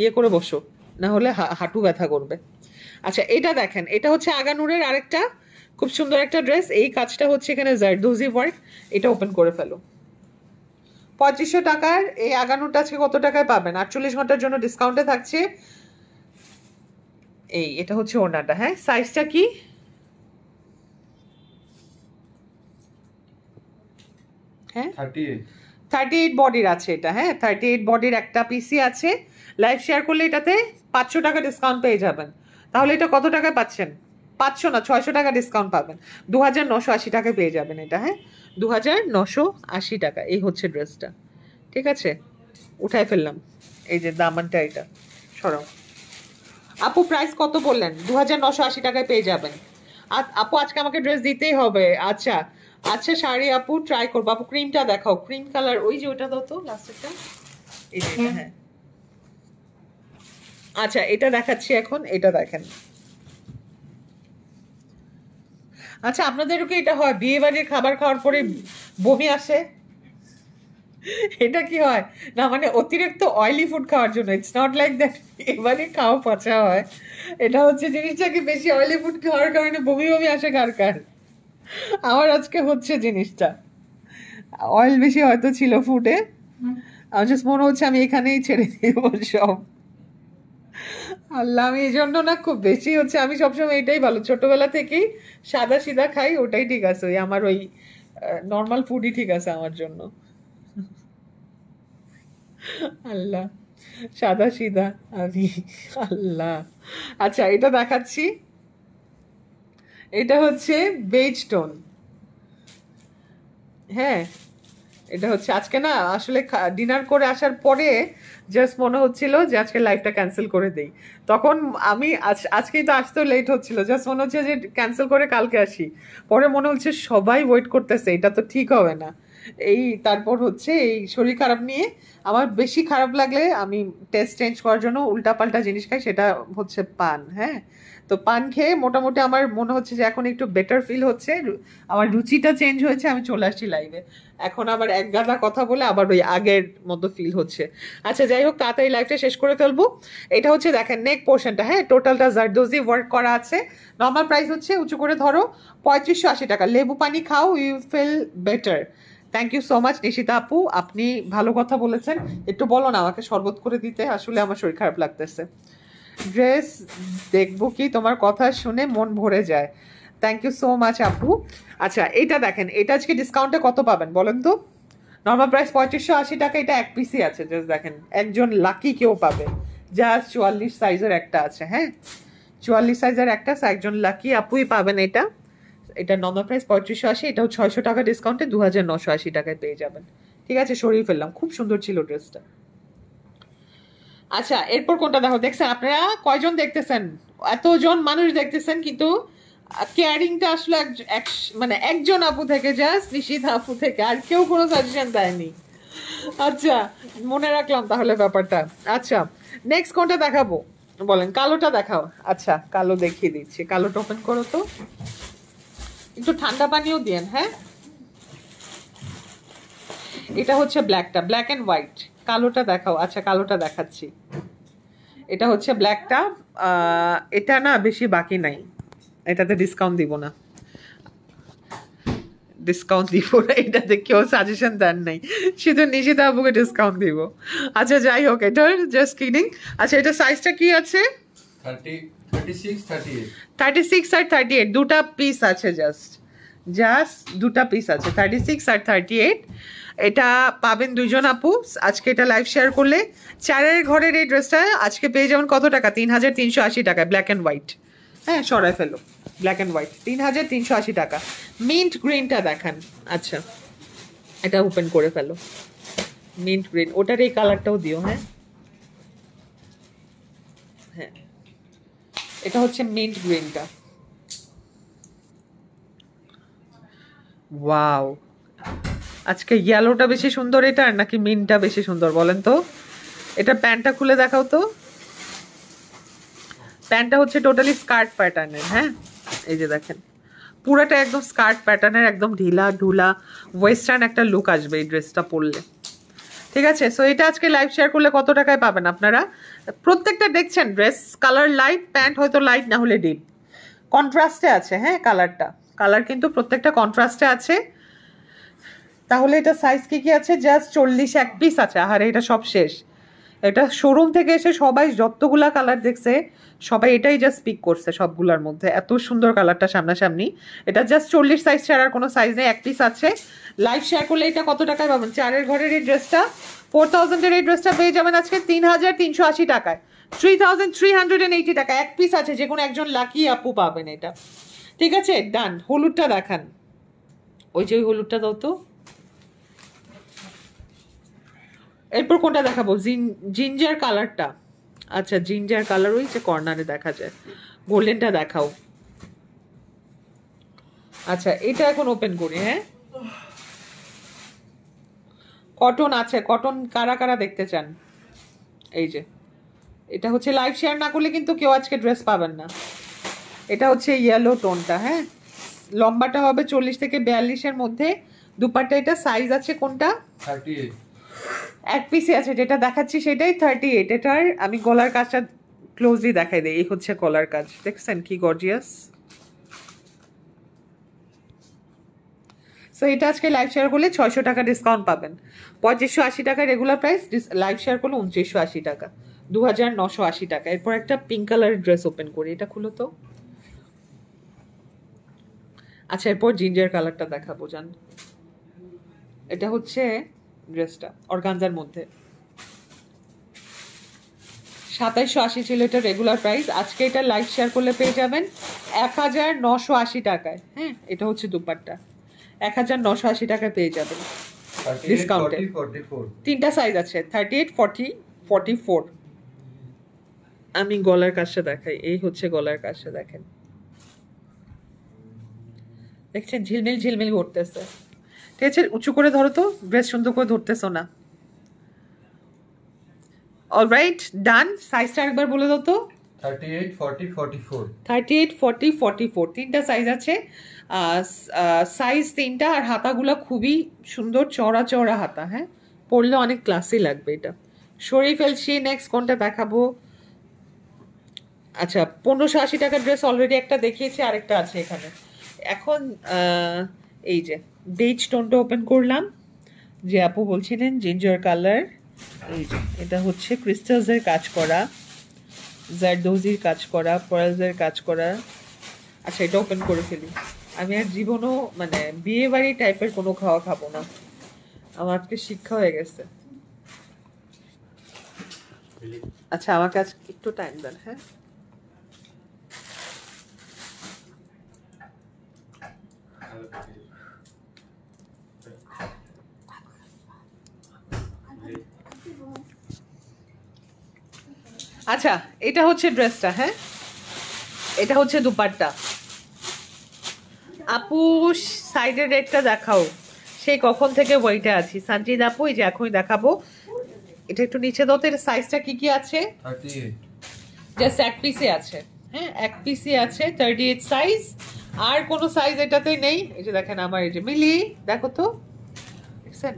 ইয়ে করে বসো, না হলে হাঁটু ব্যথা করবে। আচ্ছা, এটা দেখেন, এটা হচ্ছে আগানুরের আরেকটা খুব সুন্দর একটা ড্রেস। এই কাজটা হচ্ছে এখানে জারদোজি ওয়ার্ক। এটা ওপেন করে ফেলো। 2500 টাকার এই আগানুরটা আজকে কত টাকায় পাবেন? 48 ঘন্টার জন্য ডিসকাউন্টে থাকছে। এই এটা হচ্ছে ওড়নাটা। হ্যাঁ, সাইজটা কি? হ্যাঁ, 38 বডির আছে এটা। হ্যাঁ, 38 বডির একটা পিসি আছে। লাইভ শেয়ার করলে এটাতে 500 টাকা ডিসকাউন্ট পেয়ে যাবেন। তাহলে এটা কত টাকায় পাচ্ছেন? 500 না, 600 টাকা ডিসকাউন্ট পাবেন। 2980 টাকায় পেয়ে যাবেন এটা। হ্যাঁ, 2980 টাকা। এই হচ্ছে ড্রেসটা। ঠিক আছে, উঠাই ফেললাম। এই যে দামানটা, এটা সরাও। আপু প্রাইস কত বললেন? 2980 টাকায় পেয়ে যাবেন। আপু আজকে আমাকে ড্রেস দিতেই হবে। আচ্ছা আচ্ছা, শাড়ি আপু ট্রাই করবো। আপু ক্রিমটা দেখাও, ক্রিম কালার, ওই যে ওটা দাও তো লাস্টেরটা। এই যে এটা, হ্যাঁ। আচ্ছা, এটা দেখাচ্ছি এখন, এটা দেখেন। আচ্ছা, আপনাদেরও কি এটা হয় বিয়ে বাড়ির খাবার খাওয়ার পরে বমি আসে? এটা কি হয় না, মানে অতিরিক্ত অয়েলি ফুড খাওয়ার জন্য? ইটস নট লাইক দ্যাট এবারে খাওয়া পচা হয়। এটা হচ্ছে জিনিসটা কি বেশি অয়েলি ফুড খাওয়ার কারণে বমি বমি আসে কার কার? আমার আজকে হচ্ছে জিনিসটা, অয়েল বেশি হয়তো ছিল ফুডে। আমার জাস্ট মনে হচ্ছে আমি এখানেই ছেড়ে দিব সব। আল্লাহ, আমি এই জন্য না খুব বেশি হচ্ছে, আমি সবসময় এটাই ভালো, ছোটবেলা থেকেই সাদা সিধা খাই, ওটাই ঠিক আছে। ওই আমার ওই নর্মাল ফুডই ঠিক আছে আমার জন্য। আল্লাহ, সাদা সিধা আমি। আল্লাহ। আচ্ছা, এটা দেখাচ্ছি। এটা হচ্ছে বেজ টোন। হ্যাঁ, এটা হচ্ছে আজকে না আসলে ডিনার করে আসার পরে জাস্ট মনে হচ্ছিল যে আজকে লাইফটা ক্যান্সেল করে দেই। তখন আমি আজকেই তো আসতেও লেট হচ্ছিল, জাস্ট মনে হচ্ছে যে ক্যান্সেল করে কালকে আসি। পরে মনে হচ্ছে সবাই ওয়েট করতেছে, এটা তো ঠিক হবে না। এই তারপর হচ্ছে এই শরীর খারাপ নিয়ে আমার বেশি খারাপ লাগলে আমি টেস্ট চেঞ্জ করার জন্য উল্টাপাল্টা জিনিস খাই, সেটা হচ্ছে পান। হ্যাঁ, তো পান খেয়ে মোটামুটি আমার মনে হচ্ছে যে এখন একটু বেটার ফিল হচ্ছে, আমার রুচিটা চেঞ্জ হয়েছে, আমি চলে আসছি লাইভে। এখন আবার এক গাদা কথা বলে আবার ওই আগের মতো ফিল হচ্ছে। আচ্ছা যাই হোক, তাড়াতাড়ি লাইভটা শেষ করে ফেলবো। এটা হচ্ছে দেখেন নেক পোর্শনটা। হ্যাঁ, টোটালটা জারদোজি ওয়ার্ক করা আছে। নর্মাল প্রাইস হচ্ছে, উঁচু করে ধরো, 3580 টাকা। লেবু পানি খাও, you feel better. Thank you so much Nishita আপু, আপনি ভালো কথা বলেছেন। একটু বলো না আমাকে শরবত করে দিতে, আসলে আমার শরীর খারাপ লাগতেছে। ড্রেস দেখবো কি, তোমার কথা শুনে মন ভরে যায়। থ্যাংক ইউ সো মাচ আপু। আচ্ছা, এটা দেখেন, এটা আজকে ডিসকাউন্টে কত পাবেন বলেন তো? নর্মাল প্রাইস 3580 টাকা, এটা এক পিসি আছে। জাস্ট দেখেন, একজন লাকি কেউ পাবে। জাস্ট 44 সাইজের একটা আছে। হ্যাঁ, 44 সাইজের একটা, একজন লাকি আপুই পাবেন এটা। এটা নর্মাল প্রাইস 3580, এটাও 600 টাকা ডিসকাউন্টে 2980 টাকায় পেয়ে যাবেন। ঠিক আছে, সরিয়ে ফেললাম, খুব সুন্দর ছিল ড্রেসটা। আচ্ছা, এরপর কোনটা দেখো? দেখছেন আপনারা কয়জন দেখতেছেন? এতজন মানুষ দেখতেছেন, কিন্তু কেয়ারিংটা আসলে মানে একজন আপু থেকে, জাস্ট নিশিত আপু থেকে, আর কেউ কোনো সাজেশন দেয়নি। আচ্ছা, মনে রাখলাম তাহলে ব্যাপারটা। আচ্ছা, নেক্সট কোনটা দেখাবো বলেন? কালোটা দেখাও। আচ্ছা, কালো দেখিয়ে দিচ্ছি। কালোটা ওপেন করো তো, একটু ঠান্ডা পানিও দিয়েন। হ্যাঁ, এটা হচ্ছে ব্ল্যাকটা, ব্ল্যাক অ্যান্ড হোয়াইট। কালোটা দেখাও। আচ্ছা, কালোটা দেখাচ্ছি। এটা হচ্ছে ব্ল্যাকটা। এটা না বেশি বাকি নাই, এটাতে ডিসকাউন্ট দিব না। ডিসকাউন্ট দিব না, এটাতে কেউ সাজেশন দেন নাই, শুধু নিশিতা আপুকে ডিসকাউন্ট দিব। আচ্ছা যাই হোক, এটা জাস্ট কিডিং। আচ্ছা এটা সাইজটা কি আছে? 36 38 36 আর 38 দুটা পিস আছে, জাস্ট দুটা পিস আছে, 36 আর 38। এটা পাবেন দুইজন আপু আজকে এটা লাইভ শেয়ার করলে। চারের ঘরের এই ড্রেসটা আজকে পেয়ে যাবেন কত টাকা? 3380 টাকা, ব্ল্যাক অ্যান্ড হোয়াইট। হ্যাঁ সরাই ফেলো, ব্ল্যাক অ্যান্ড হোয়াইট, 3380 টাকা। মিন্ট গ্রিনটা দেখান। আচ্ছা এটা ওপেন করে ফেলো, মিন্ট গ্রিন, ওটার এই কালারটাও দিও। হ্যাঁ হ্যাঁ, এটা হচ্ছে মিন্ট গ্রিনটা। ওয়াও, আজকে ইয়েলোটা বেশি সুন্দর এটা নাকি মিন্টটা বেশি সুন্দর বলেন তো? এটা প্যান্টটা খুলে দেখাও তো। প্যান্টটা হচ্ছে টোটালি স্কার্ট প্যাটার্নের। হ্যাঁ এই যে দেখেন, পুরাটা একদম স্কার্ট প্যাটার্নের, একদম ঢিলা ঢুলা ওয়েস্টার্ন একটা লুক আসবে এই ড্রেসটা পরলে। ঠিক আছে, সো এটা আজকে লাইভ শেয়ার করলে কত টাকায় পাবেন আপনারা? প্রত্যেকটা দেখছেন ড্রেস কালার লাইট, প্যান্ট হয়তো লাইট না হলে ডিপ, কন্ট্রাস্টে আছে। হ্যাঁ কালার কিন্তু প্রত্যেকটা কন্ট্রাস্টে আছে। তাহলে এটা সাইজ কি আছে? জাস্ট 40 এক পিস আছে। আরে এটা সব শেষ। এটা শোরুম থেকে এসে সবাই যতগুলা কালার দেখছে সবাই এটাই জাস্ট পিক করছে সবগুলোর মধ্যে, এত সুন্দর কালারটা সামনাসামনি। এটা জাস্ট 40 সাইজ ছাড়ার কোনো সাইজ নেই, এক পিস আছে। লাইভ শেয়ার করলে এটা কত টাকায় পাবেন? চারের ঘরের এই ড্রেসটা 4000-এর এই ড্রেসটা পেয়ে যাবেন আজকে 3380 টাকায়, 3380 টাকা। এক পিস আছে, যে কোনো একজন লাকি আপু পাবেন এটা। ঠিক আছে ডান। হলুদটা দেখান, ওই যে ওই হলুদটা দাও তো। এরপর কোনটা দেখাবো? জিঞ্জার কালারটা। আচ্ছা জিঞ্জার কালার ওই যে কর্নারে দেখা যায়, গোল্ডেনটা দেখাও। আচ্ছা এটা এখন ওপেন করি। হ্যাঁ কটন আছে, কটন কারা কারা দেখতে চান? এই যে এটা হচ্ছে লাইভ শেয়ার না করলে কিন্তু কেউ আজকে ড্রেস পাবেন না। এটা হচ্ছে ইয়েলো টোনটা। হ্যাঁ লম্বাটা হবে 40 থেকে 42-এর মধ্যে। দুপাট্টা এটা সাইজ আছে কোনটা? 38 এক পিসে আছে, যেটা দেখাচ্ছি সেটাই 38। এটার আমি গলার কাজটা ক্লোজলি দেখাই দিই। এই হচ্ছে গলার কাজ, দেখছেন কি গর্জিয়াস। সো এটা আজকে লাইভ শেয়ার করলে 600 টাকা ডিসকাউন্ট পাবেন। 2580 টাকা রেগুলার প্রাইস, লাইভ শেয়ার করলে 2980 টাকা, 2980 টাকা। এরপর একটা পিঙ্ক কালারের ড্রেস ওপেন করি, এটা খুলো তো। আচ্ছা এরপর জিঞ্জার কালারটা দেখাবো জান। এটা হচ্ছে ড্রেসটা অর্গানজার মধ্যে, 2780 ছিল এটা রেগুলার প্রাইস। আজকে এটা লাইভ শেয়ার করলে পেয়ে যাবেন 1980 টাকায়। হ্যাঁ এটা হচ্ছে দুপাট্টা, 1980 টাকায় পেয়ে যাবেন ডিসকাউন্টে। তিনটা সাইজ আছে, 38 40 44। আমি গলার কাজটা দেখাই, এই হচ্ছে গলার কাজটা দেখেন, দেখছেন ঝিলমিল ঝিলমিল করতেছে। ঠিক আছে উঁচু করে ধরো তো, ড্রেস সুন্দর করে ধরতেছো না। অলরাইট ডান। সাইজটা একবার বলে দাও তো। 38 40 44 38 40 44 তিনটা সাইজ আছে। সাইজ তিনটা, আর হাতাগুলো খুবই সুন্দর, চড়া চড়া হাতা। হ্যাঁ পরলে অনেক ক্লাসি লাগবে এটা। সরিয়ে ফেলছি, নেক্সট কোনটা দেখাবো? আচ্ছা 1580 টাকার ড্রেস অলরেডি একটা দেখিয়েছি, আরেকটা আছে এখানে। এখন এই যে বেজ টোনটা ওপেন করলাম, যে আপু বলছিলেন জিঞ্জার কালার। এই যে এটা হচ্ছে ক্রিস্টালসের কাজ করা, জারদোজির কাজ করা, পার্লসের কাজ করা। আচ্ছা এটা ওপেন করে ফেলি। আমি আর জীবনও মানে বিয়ে বাড়ি টাইপের কোনো খাওয়া খাবো না, আমার আজকে শিক্ষা হয়ে গেছে। আচ্ছা আমাকে আজ একটু টাইম দেন। হ্যাঁ আচ্ছা এটা হচ্ছে ড্রেসটা। হ্যাঁ এটা হচ্ছে দুপাট্টা। আপু সাইডের রেটটা দেখাও, সেই কখন থেকে ওইটা আছি। সানজিদ আপু এই যে এখনই দেখাবো। এটা একটু নিচে দাও তো, এটা সাইজটা কি কি আছে? 38 জাস্ট এক পিসে আছে। হ্যাঁ এক পিসে আছে 38 সাইজ, আর কোনো সাইজ এটাতে নেই। এই যে দেখেন আমার এই যে মিলি, দেখো তো দেখছেন।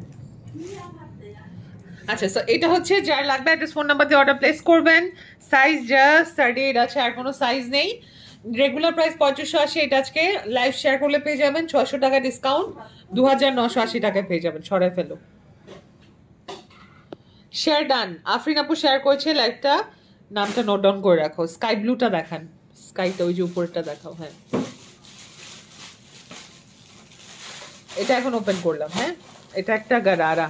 আচ্ছা সো এটা হচ্ছে যার লাগবে অ্যাড্রেস ফোন নাম্বার দিয়ে অর্ডার প্লেস করবেন। সাইজ জাস্ট 38 আছে, আর কোনো সাইজ নেই। রেগুলার প্রাইস 3580, এটা আজকে লাইভ শেয়ার করলে পেয়ে যাবেন 600 টাকা ডিসকাউন্ট, 2980 টাকায় পেয়ে যাবেন। সরাই ফেলো। Share done. আফরিন আপু শেয়ার করেছে লাইভটা, নামটা নোট ডাউন করে রাখো। স্কাই ব্লুটা দেখান, স্কাইটা ওই যে উপরেরটা দেখাও। হ্যাঁ, এটা এখন ওপেন করলাম। হ্যাঁ, এটা একটা গারারা,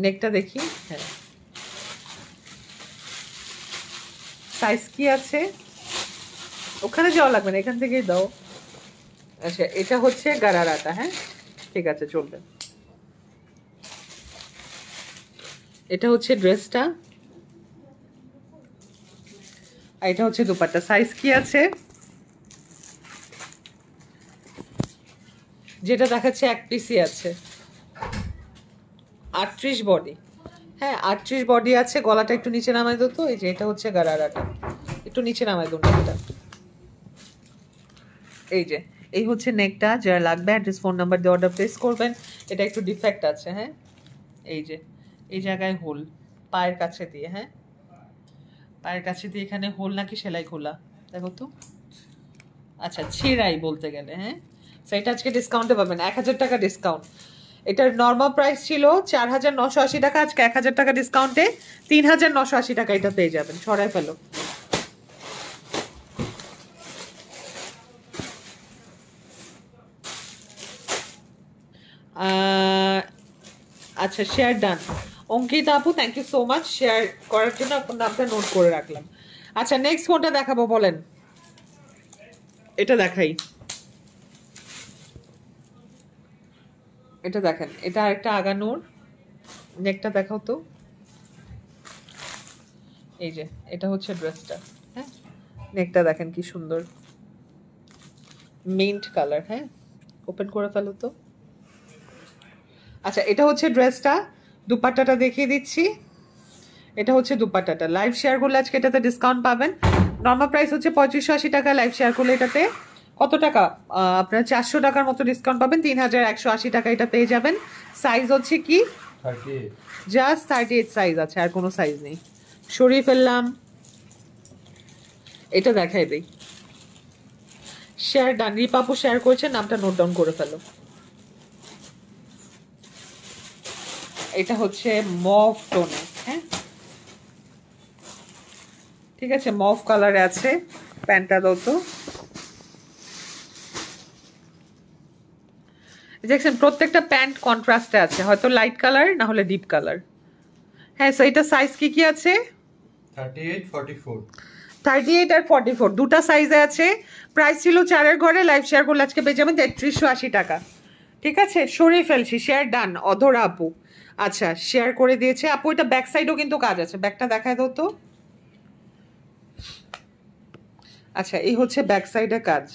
নেকটা দেখি। হ্যাঁ, সাইজ কি আছে ওখানে যাওয়া লাগবে না, এখান থেকেই দাও। আচ্ছা, এটা হচ্ছে গারারাটা। হ্যাঁ, ঠিক আছে, চলবে। এটা হচ্ছে ড্রেসটা, আর এটা হচ্ছে দুপাট্টা। সাইজ কি আছে? যেটা দেখাচ্ছে এক পিসই আছে, 38 বডি। হ্যাঁ, 38 বডি আছে। গলাটা একটু নিচে নামাই দো তো। এই যে এটা হচ্ছে গারারাটা, একটু নিচে নামাই দো নেকটা। এই যে এই হচ্ছে নেকটা। যারা লাগবে অ্যাড্রেস ফোন নাম্বার দিয়ে অর্ডার প্লেস করবেন। এটা একটু ডিফেক্ট আছে। হ্যাঁ, এই যে এই জায়গায় হোল, পায়ের কাছে দিয়ে। হ্যাঁ, পায়ের কাছে দিয়ে এখানে হোল নাকি সেলাই খোলা, দেখো তো। আচ্ছা, ছেঁড়াই বলতে গেলে। হ্যাঁ, সেটা আজকে ডিসকাউন্টে পাবেন, 1000 টাকা ডিসকাউন্ট। এটার নর্মাল প্রাইস ছিল 4980 টাকা, আজকে 1000 টাকা ডিসকাউন্টে 3980 টাকা এটা পেয়ে যাবেন। সরাই ফেলো। আচ্ছা, শেয়ার ডান। অঙ্কিতা আপু thank you so much share করার জন্য, আপনার নামটা নোট করে রাখলাম। আচ্ছা, নেক্সট কোনটা দেখাবো বলেন? এটা দেখাই, এটা দেখেন, এটা একটা আগানোর। নেকটা দেখাও তো। এই যে এটা হচ্ছে ড্রেসটা। হ্যাঁ, নেকটা দেখেন কি সুন্দর, মিন্ট কালার। হ্যাঁ, ওপেন করে ফেলো তো। আচ্ছা, এটা হচ্ছে ড্রেসটা। দুপাট্টাটা দেখিয়ে দিচ্ছি। এটা হচ্ছে দুপাট্টাটা। লাইভ শেয়ার করলে আজকে এটাতে ডিসকাউন্ট পাবেন। নর্মাল প্রাইস হচ্ছে 3580 টাকা, লাইভ শেয়ার করলে এটাতে কত টাকা? আপনার 400 টাকার মতো ডিসকাউন্ট পাবেন, 3180 টাকা এটা পেয়ে যাবেন। সাইজ হচ্ছে কি? 38। জাস্ট 38 সাইজ আছে, আর কোনো সাইজ নেই। সরিয়ে ফেললাম। এটা দেখাই দিই। Share done. রিপাপু শেয়ার করেছে, নামটা নোট ডাউন করে ফেলো। এটা হচ্ছে মভ টোনে। হ্যাঁ, ঠিক আছে, মভ কালারে আছে। প্যান্টটা দাও তো। দেখছেন প্রত্যেকটা প্যান্ট কন্ট্রাস্টে আছে, হয়তো লাইট কালার না হলে ডিপ কালার। হ্যাঁ, সো এটা সাইজ কি কি আছে? 38 44। 38 আর 44 দুটা সাইজে আছে। প্রাইস ছিল 4-এর ঘরে, লাইভ শেয়ার করলে আজকে পেয়ে যাবেন 3380 টাকা। ঠিক আছে, সরিয়ে ফেলছি। Share done. অধরা আপু আচ্ছা শেয়ার করে দিয়েছে। আপু এটা ব্যাক সাইডও কিন্তু কাজ আছে, ব্যাকটা দেখায় দাও তো। আচ্ছা, এই হচ্ছে ব্যাক সাইডে কাজ।